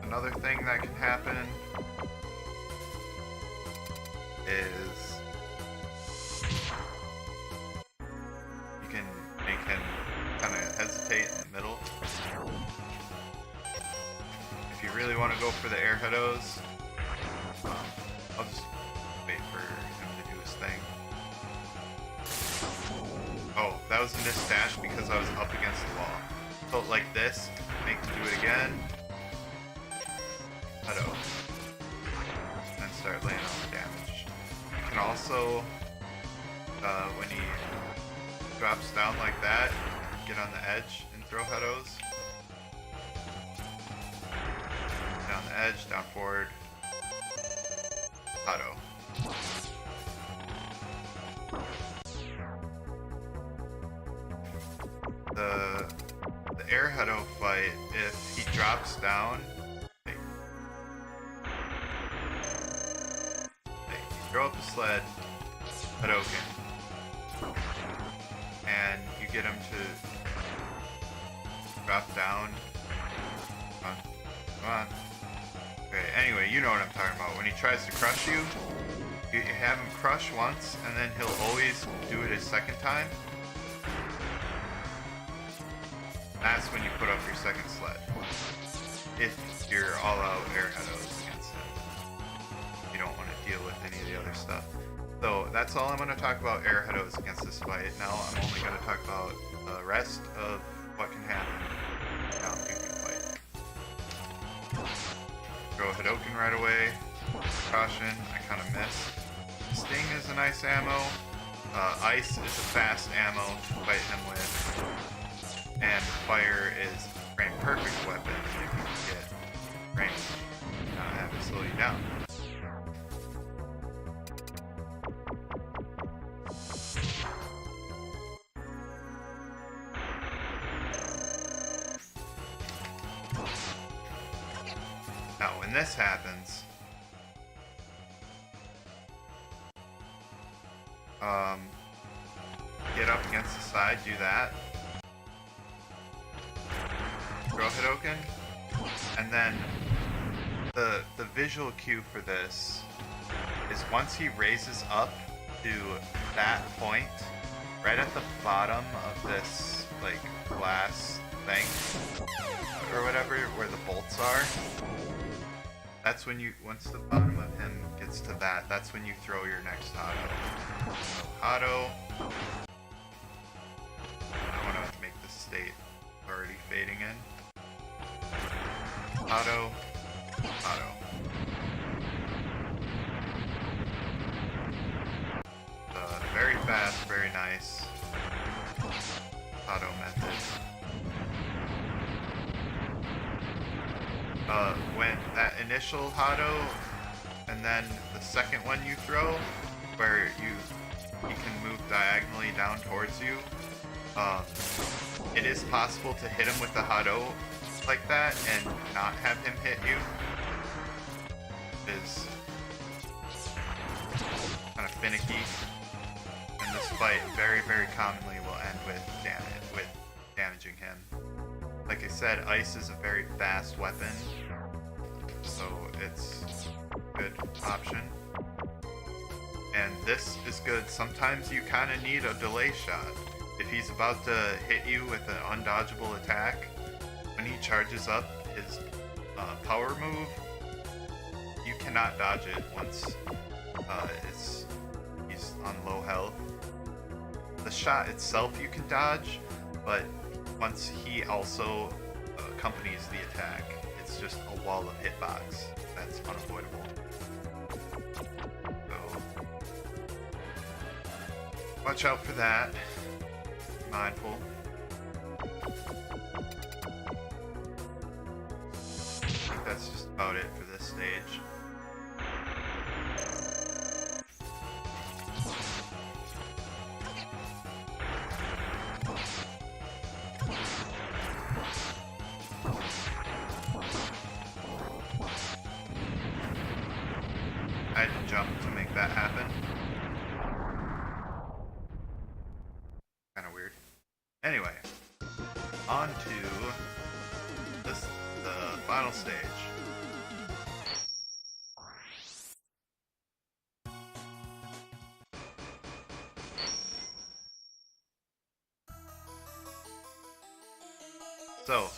Another thing that can happen is you can make him kind of hesitate in the middle. If you really want to go for the air Hados, I'll just wait for him to do his thing. Oh, that was a missed dash because I was up against the wall. So like this, make him do it again. Hado. And start laying on the damage. You can also, when he drops down like that, get on the edge and throw Hados. Down the edge, down forward. Hado. The air Hado fight, if he drops down, you throw up a sled, Hadouken, and you get him to drop down. Come on, come on. Okay, anyway, you know what I'm talking about. When he tries to crush you, you have him crush once, and then he'll always do it a second time. That's when you put up your second sled. If you're all out air Hados against him. You don't want to deal with any of the other stuff. So that's all I'm going to talk about air Hados against this fight. Now I'm only going to talk about the rest of what can happen down Dugan fight. Throw Hadouken right away. Caution, I kind of missed. Sting is a nice ammo. Ice is a fast ammo to fight him with. And fire is a frame perfect weapon if you can get range. Not have it slow you down. Now when this happens, get up against the side, do that. Throw Hadouken, and then the visual cue for this is once he raises up to that point, right at the bottom of this like glass thing or whatever where the bolts are, that's when you, once the bottom of him gets to that, that's when you throw your next Hado. So Hado, I want to make the state already fading in. Hado, Hado. Very fast, very nice Hado method. When that initial Hado, and then the second one you throw, where you can move diagonally down towards you, it is possible to hit him with the Hado like that and not have him hit you. seems kind of finicky, and this fight very, very commonly will end with damaging him. Like I said, ice is a very fast weapon, so it's a good option. And this is good. Sometimes you kind of need a delay shot. If he's about to hit you with an undodgeable attack, when he charges up his power move, you cannot dodge it once he's on low health. The shot itself you can dodge, but once he also accompanies the attack, it's just a wall of hitbox that's unavoidable. So watch out for that. Be mindful. I think that's just about it for this stage. I had to jump to make that happen. Kind of weird. Anyway, on to the final stage. So,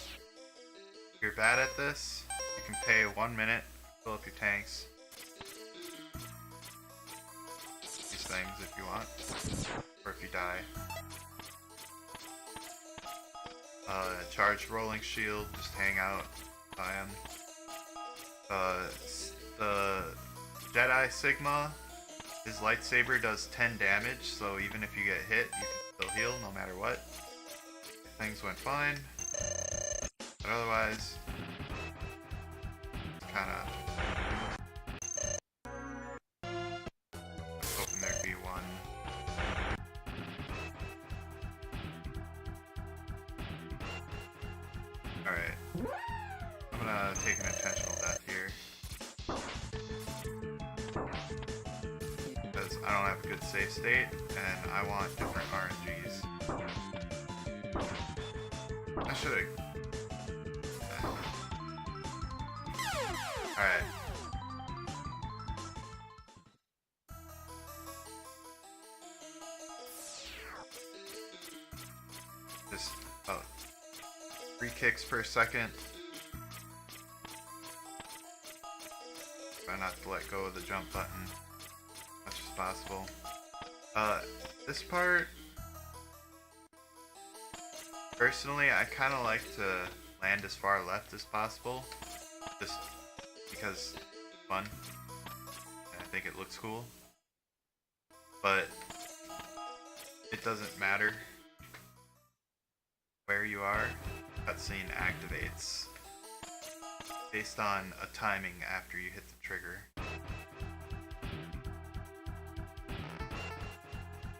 if you're bad at this, you can pay 1 minute, fill up your tanks. These things if you want, or if you die. Charged rolling shield, just hang out by him. The Jedi Sigma, his lightsaber does 10 damage, so even if you get hit, you can still heal no matter what. Things went fine, but otherwise, it's kinda... hoping there'd be one. Alright. I'm gonna take an intentional death here. Because I don't have a good save state, and I want different RNGs. I should've... Alright. Just about 3 kicks per second. Try not to let go of the jump button as much as possible. This part, personally, I kind of like to land as far left as possible, just because it's fun, and I think it looks cool, but it doesn't matter where you are. Cutscene activates based on a timing after you hit the trigger.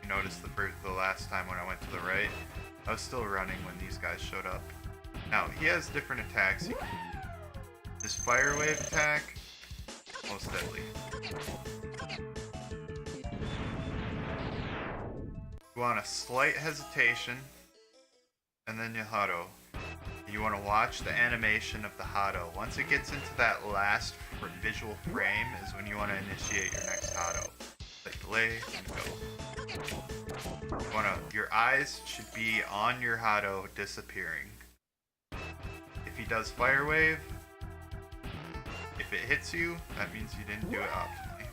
You noticed the last time when I went to the right, I was still running when these guys showed up. Now, he has different attacks. His fire wave attack, most deadly. You want a slight hesitation, and then you Hado. You want to watch the animation of the Hado. Once it gets into that last visual frame is when you want to initiate your next Hado. Like delay and go. Your eyes should be on your Hado disappearing. If he does fire wave, if it hits you, that means you didn't do it optimally.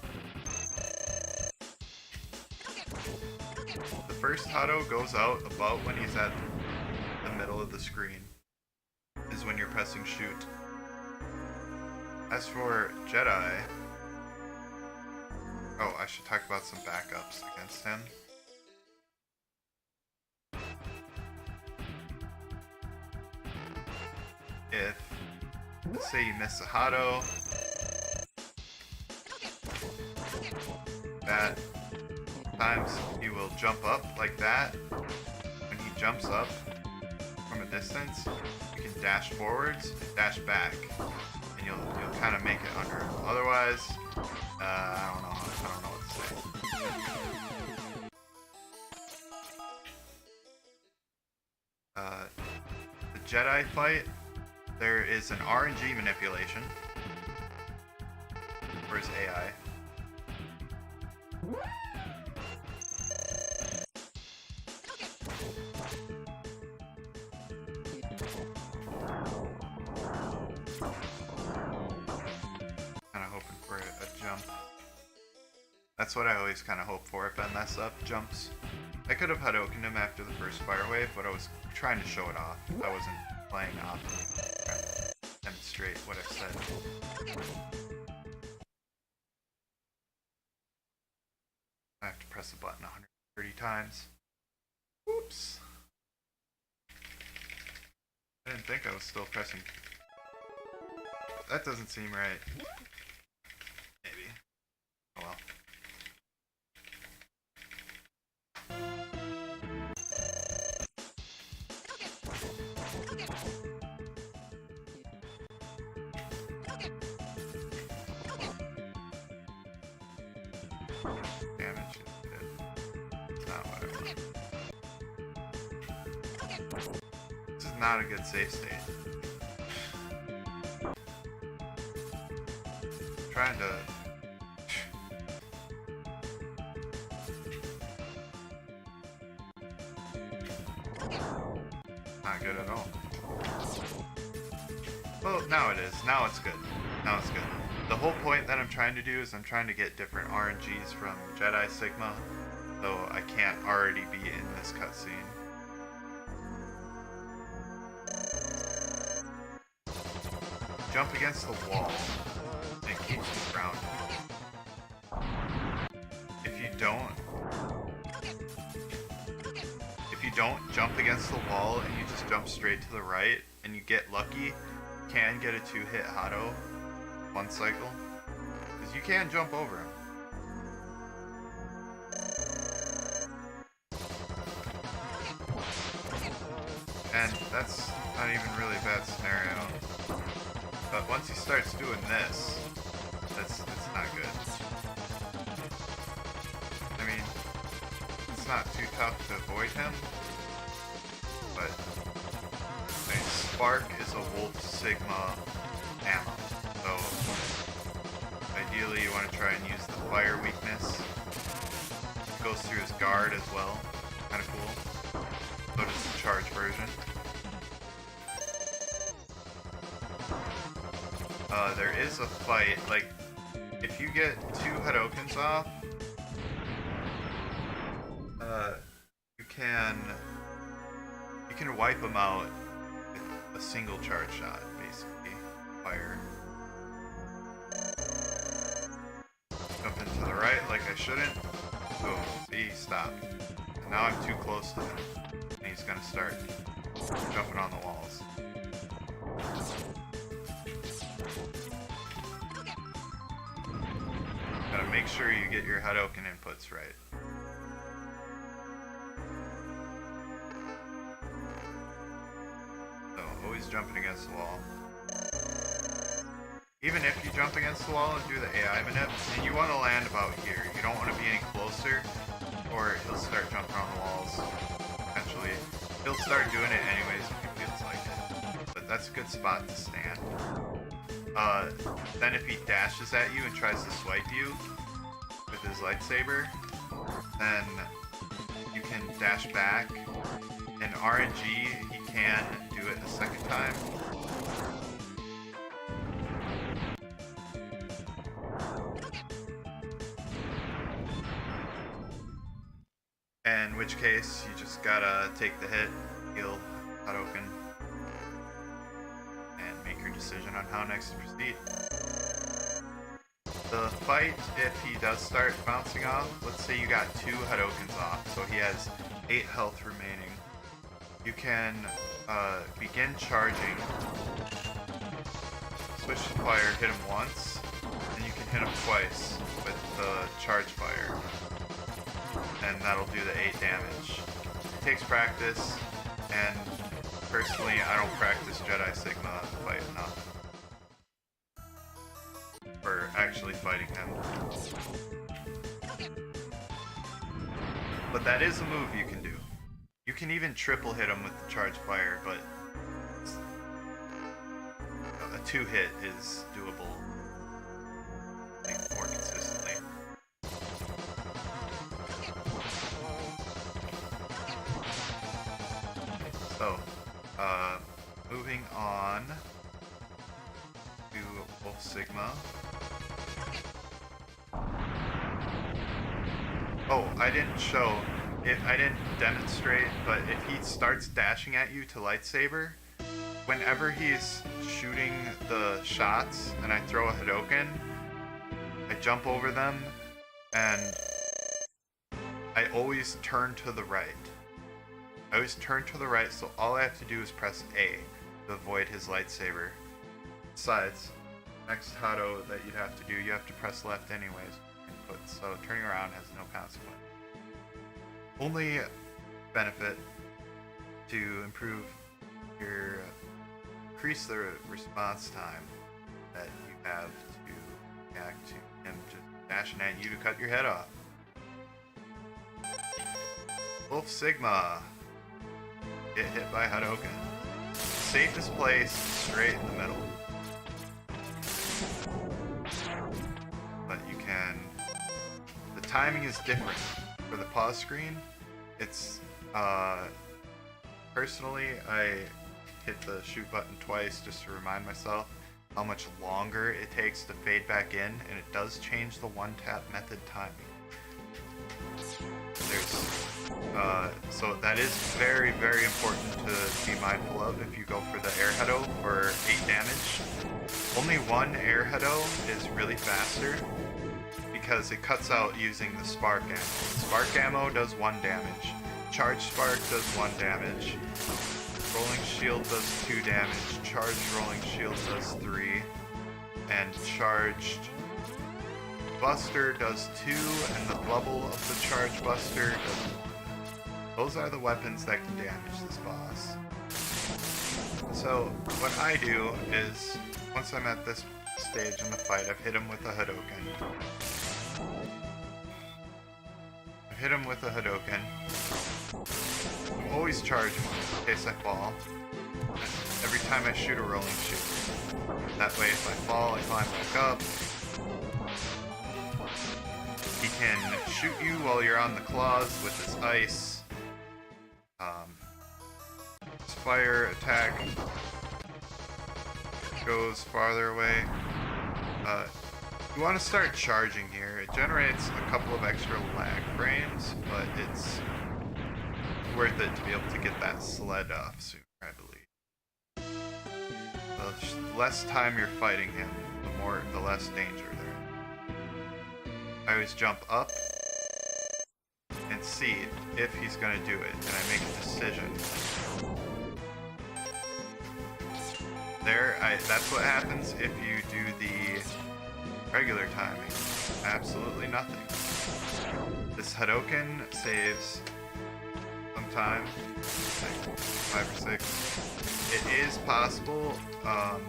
The first Hado goes out about when he's at the middle of the screen. Is when you're pressing shoot. As for Jedi... Oh, I should talk about some backups against him. If, let's say you miss a Hado, that times he will jump up like that. When he jumps up from a distance, you can dash forwards and dash back, and you'll kind of make it under him. Otherwise, I don't know what to say. The Jedi fight, there is an RNG manipulation for his AI. That's what I always kind of hope for if I mess up jumps. I could have Hadoukened him after the first fire wave, but I was trying to show it off. I wasn't playing off to demonstrate what I've said. I have to press the button 130 times. Oops. I didn't think I was still pressing. That doesn't seem right. Maybe. Oh well. Damage is good. It's not what I want. This is not a good save state. I'm trying to... Not good at all. Well, now it is. Now it's good. Now it's good. The whole point that I'm trying to do is I'm trying to get different RNGs from Jedi Sigma, though I can't already be in this cutscene. Jump against the wall and keep you grounded. If you don't jump against the wall and you just jump straight to the right and you get lucky, you can get a 2-hit Hado one cycle, because you can jump over him. And that's not even really a bad scenario. But once he starts doing this, it's not good. I mean, it's not too tough to avoid him, but I mean, Spark is a Wolf Sigma ammo. So, ideally you want to try and use the fire weakness. It goes through his guard as well. Kind of cool. So does the charge version. There is a fight, like, if you get 2 Hadoukens off, you can wipe them out with a single charge shot, basically. Fire. Jump into the right like I shouldn't. Boom. See, stop. And now I'm too close to him. And he's gonna start jumping on the walls. Gotta make sure you get your Hadouken inputs right. So, always jumping against the wall. Even if you jump against the wall and do the AI manip, and you want to land about here. You don't want to be any closer, or he'll start jumping on the walls. Eventually, he'll start doing it anyways if he feels like it. But that's a good spot to stand. Then if he dashes at you and tries to swipe you with his lightsaber, then you can dash back. And RNG, he can do it a second time. In which case, you just gotta take the hit, heal Hadouken, and make your decision on how next to proceed. The fight, if he does start bouncing off, let's say you got 2 Hadoukens off, so he has 8 health remaining. You can begin charging, switch to fire, hit him once, and you can hit him twice with the charge fire. And that'll do the 8 damage. It takes practice, and personally, I don't practice Jedi Sigma fight enough. actually fighting him. But that is a move you can do. You can even triple hit him with the charge fire, but a 2-hit is doable, I think, more consistently. So, moving on to Wolf Sigma. Oh, I didn't show, I didn't demonstrate, but if he starts dashing at you to lightsaber, whenever he's shooting the shots and I throw a Hadoken, I jump over them and I always turn to the right. I always turn to the right, so all I have to do is press A to avoid his lightsaber. Besides, next Hado that you'd have to do, you have to press left anyways. Input, so turning around has no consequence. Only benefit to improve your increase the response time that you have to react to him just dashing at you to cut your head off. Wolf Sigma. Get hit by Hadoken. Safest place, straight in the middle. But you can... The timing is different. For the pause screen, it's... Personally, I hit the shoot button twice just to remind myself how much longer it takes to fade back in, and it does change the one-tap method timing. So that is very, very important to be mindful of if you go for the air Hado for 8 damage. Only one air Hado is really faster because it cuts out using the spark ammo. Spark ammo does 1 damage. Charge spark does 1 damage. Rolling shield does 2 damage. Charged rolling shield does 3. And charged buster does 2, and the bubble of the charge buster does 1. Those are the weapons that can damage this boss. So what I do is, once I'm at this stage in the fight, I've hit him with a Hadoken. I'm always charging in case I fall. Every time I shoot a rolling shoot. That way if I fall, I climb back up. He can shoot you while you're on the claws with his ice. His fire attack goes farther away. You want to start charging here. It generates a couple of extra lag frames, but it's worth it to be able to get that sled off sooner, I believe. The less time you're fighting him, the less danger there. I always jump up and see if he's going to do it, and I make a decision. That's what happens if you do the regular timing. Absolutely nothing. This Hadoken saves some time, like 5 or 6. It is possible, and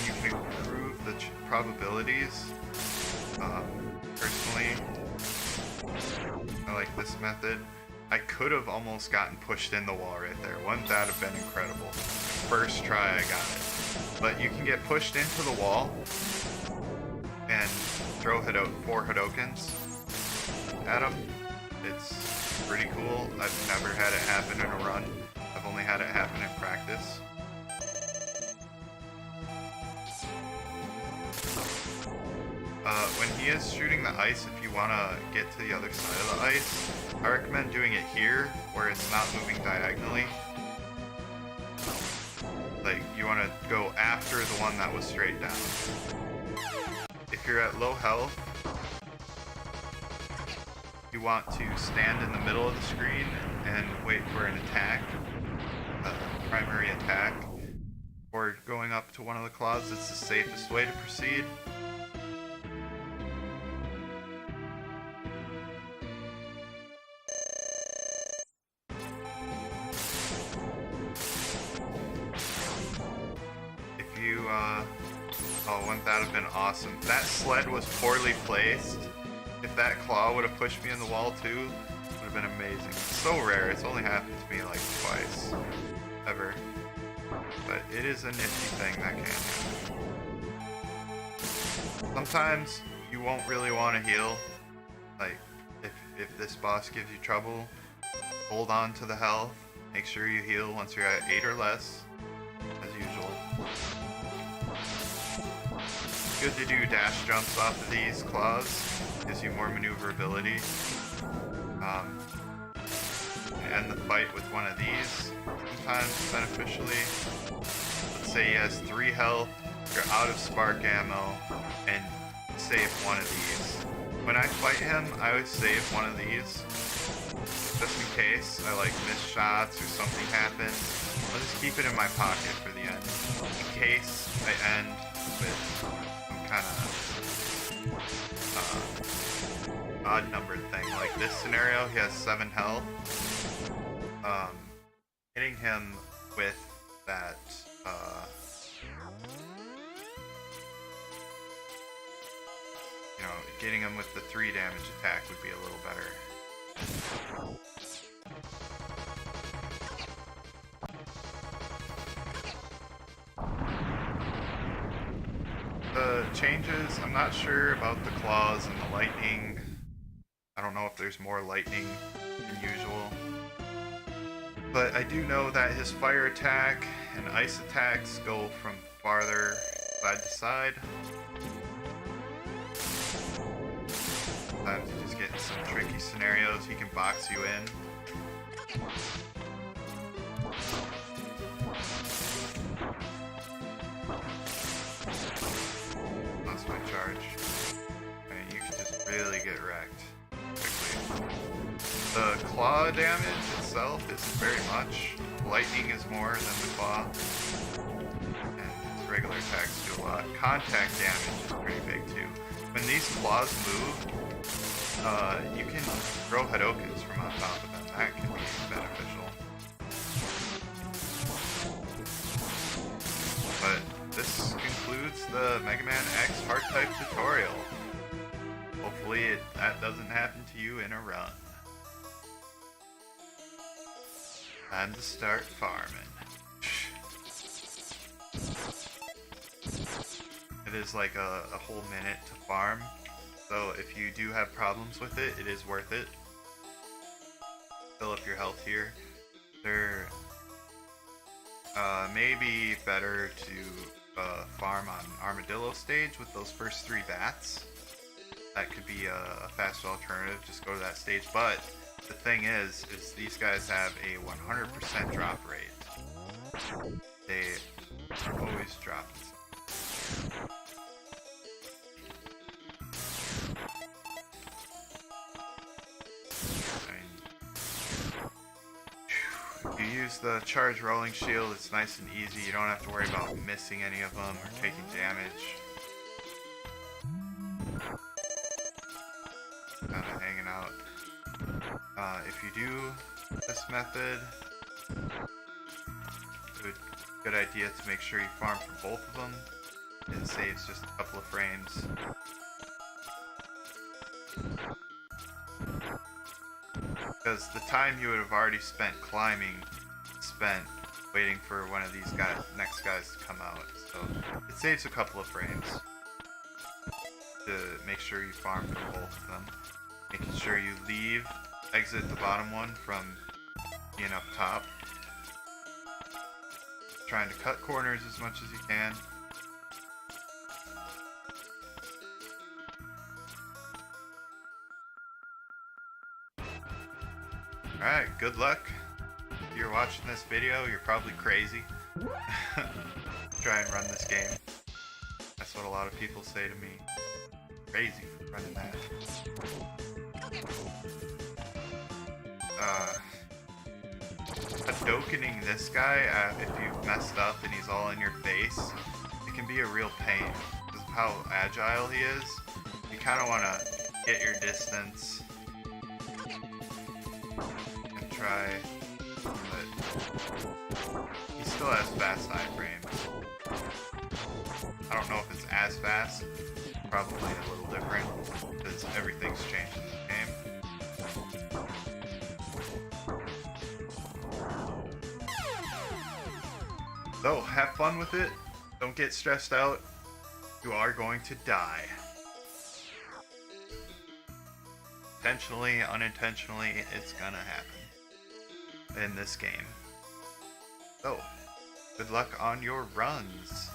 you can improve the probabilities. Personally, I like this method. I could have almost gotten pushed in the wall right there. Wouldn't that have been incredible? First try I got it. But you can get pushed into the wall and throw 4 Hadokens at him. It's pretty cool. I've never had it happen in a run. I've only had it happen in practice. When he is shooting the ice, if you want to get to the other side of the ice, I recommend doing it here, where it's not moving diagonally. Like, you want to go after the one that was straight down. If you're at low health, you want to stand in the middle of the screen and wait for an attack, primary attack, or going up to one of the claws. It's the safest way to proceed. Oh, wouldn't that have been awesome? That sled was poorly placed. If that claw would have pushed me in the wall too, it would have been amazing. It's so rare. It's only happened to me like twice. Ever. But it is a nifty thing that can happen. Sometimes you won't really want to heal. Like, if this boss gives you trouble, hold on to the health. Make sure you heal once you're at 8 or less, as usual. Good to do dash jumps off of these claws. Gives you more maneuverability. End the fight with one of these, sometimes beneficially. Let's say he has 3 health, you're out of spark ammo, and save one of these. When I fight him, I always save one of these, just in case I like miss shots or something happens. I'll just keep it in my pocket for the end, in case I end with some kind of odd numbered thing. Like this scenario, he has 7 health. Hitting him with that, you know, getting him with the 3 damage attack would be a little better. The changes, I'm not sure about the claws and the lightning. I don't know if there's more lightning than usual. But I do know that his fire attack and ice attacks go from farther side to side. Sometimes you just get in some tricky scenarios, he can box you in. Lost my charge. I mean, you can just really get wrecked quickly. The claw damage itself isn't very much. Lightning is more than the claw. And its regular attacks do a lot. Contact damage is pretty big too. When these claws move, you can throw Hadokens from on top of them. That can be beneficial. But this concludes the Mega Man X hard type tutorial. Hopefully that doesn't happen to you in a run. Time to start farming. It is like a whole minute to farm, so if you do have problems with it, it is worth it. Fill up your health here. There may be better to farm on Armadillo stage with those first 3 bats. That could be a faster alternative, just go to that stage, but the thing is these guys have a 100% drop rate. They are always dropping. If you use the charge rolling shield, it's nice and easy. You don't have to worry about missing any of them or taking damage. Kind of hanging out. If you do this method, it's a good idea to make sure you farm for both of them. It saves just a couple of frames. Because the time you would have already spent climbing, spent waiting for one of these next guys to come out. So it saves a couple of frames to make sure you farm for both of them. Making sure you exit the bottom one from being up top. Trying to cut corners as much as you can. Alright, good luck. If you're watching this video, you're probably crazy. Try and run this game. That's what a lot of people say to me. Crazy for running that. Hadokening this guy, if you've messed up and he's all in your face, it can be a real pain. Because of how agile he is, you kind of want to get your distance and try, but he still has fast iframes. I don't know if it's as as fast. Probably a little different because everything's changed in the game. So have fun with it. Don't get stressed out. You are going to die. Intentionally, unintentionally, it's gonna happen in this game. So, good luck on your runs.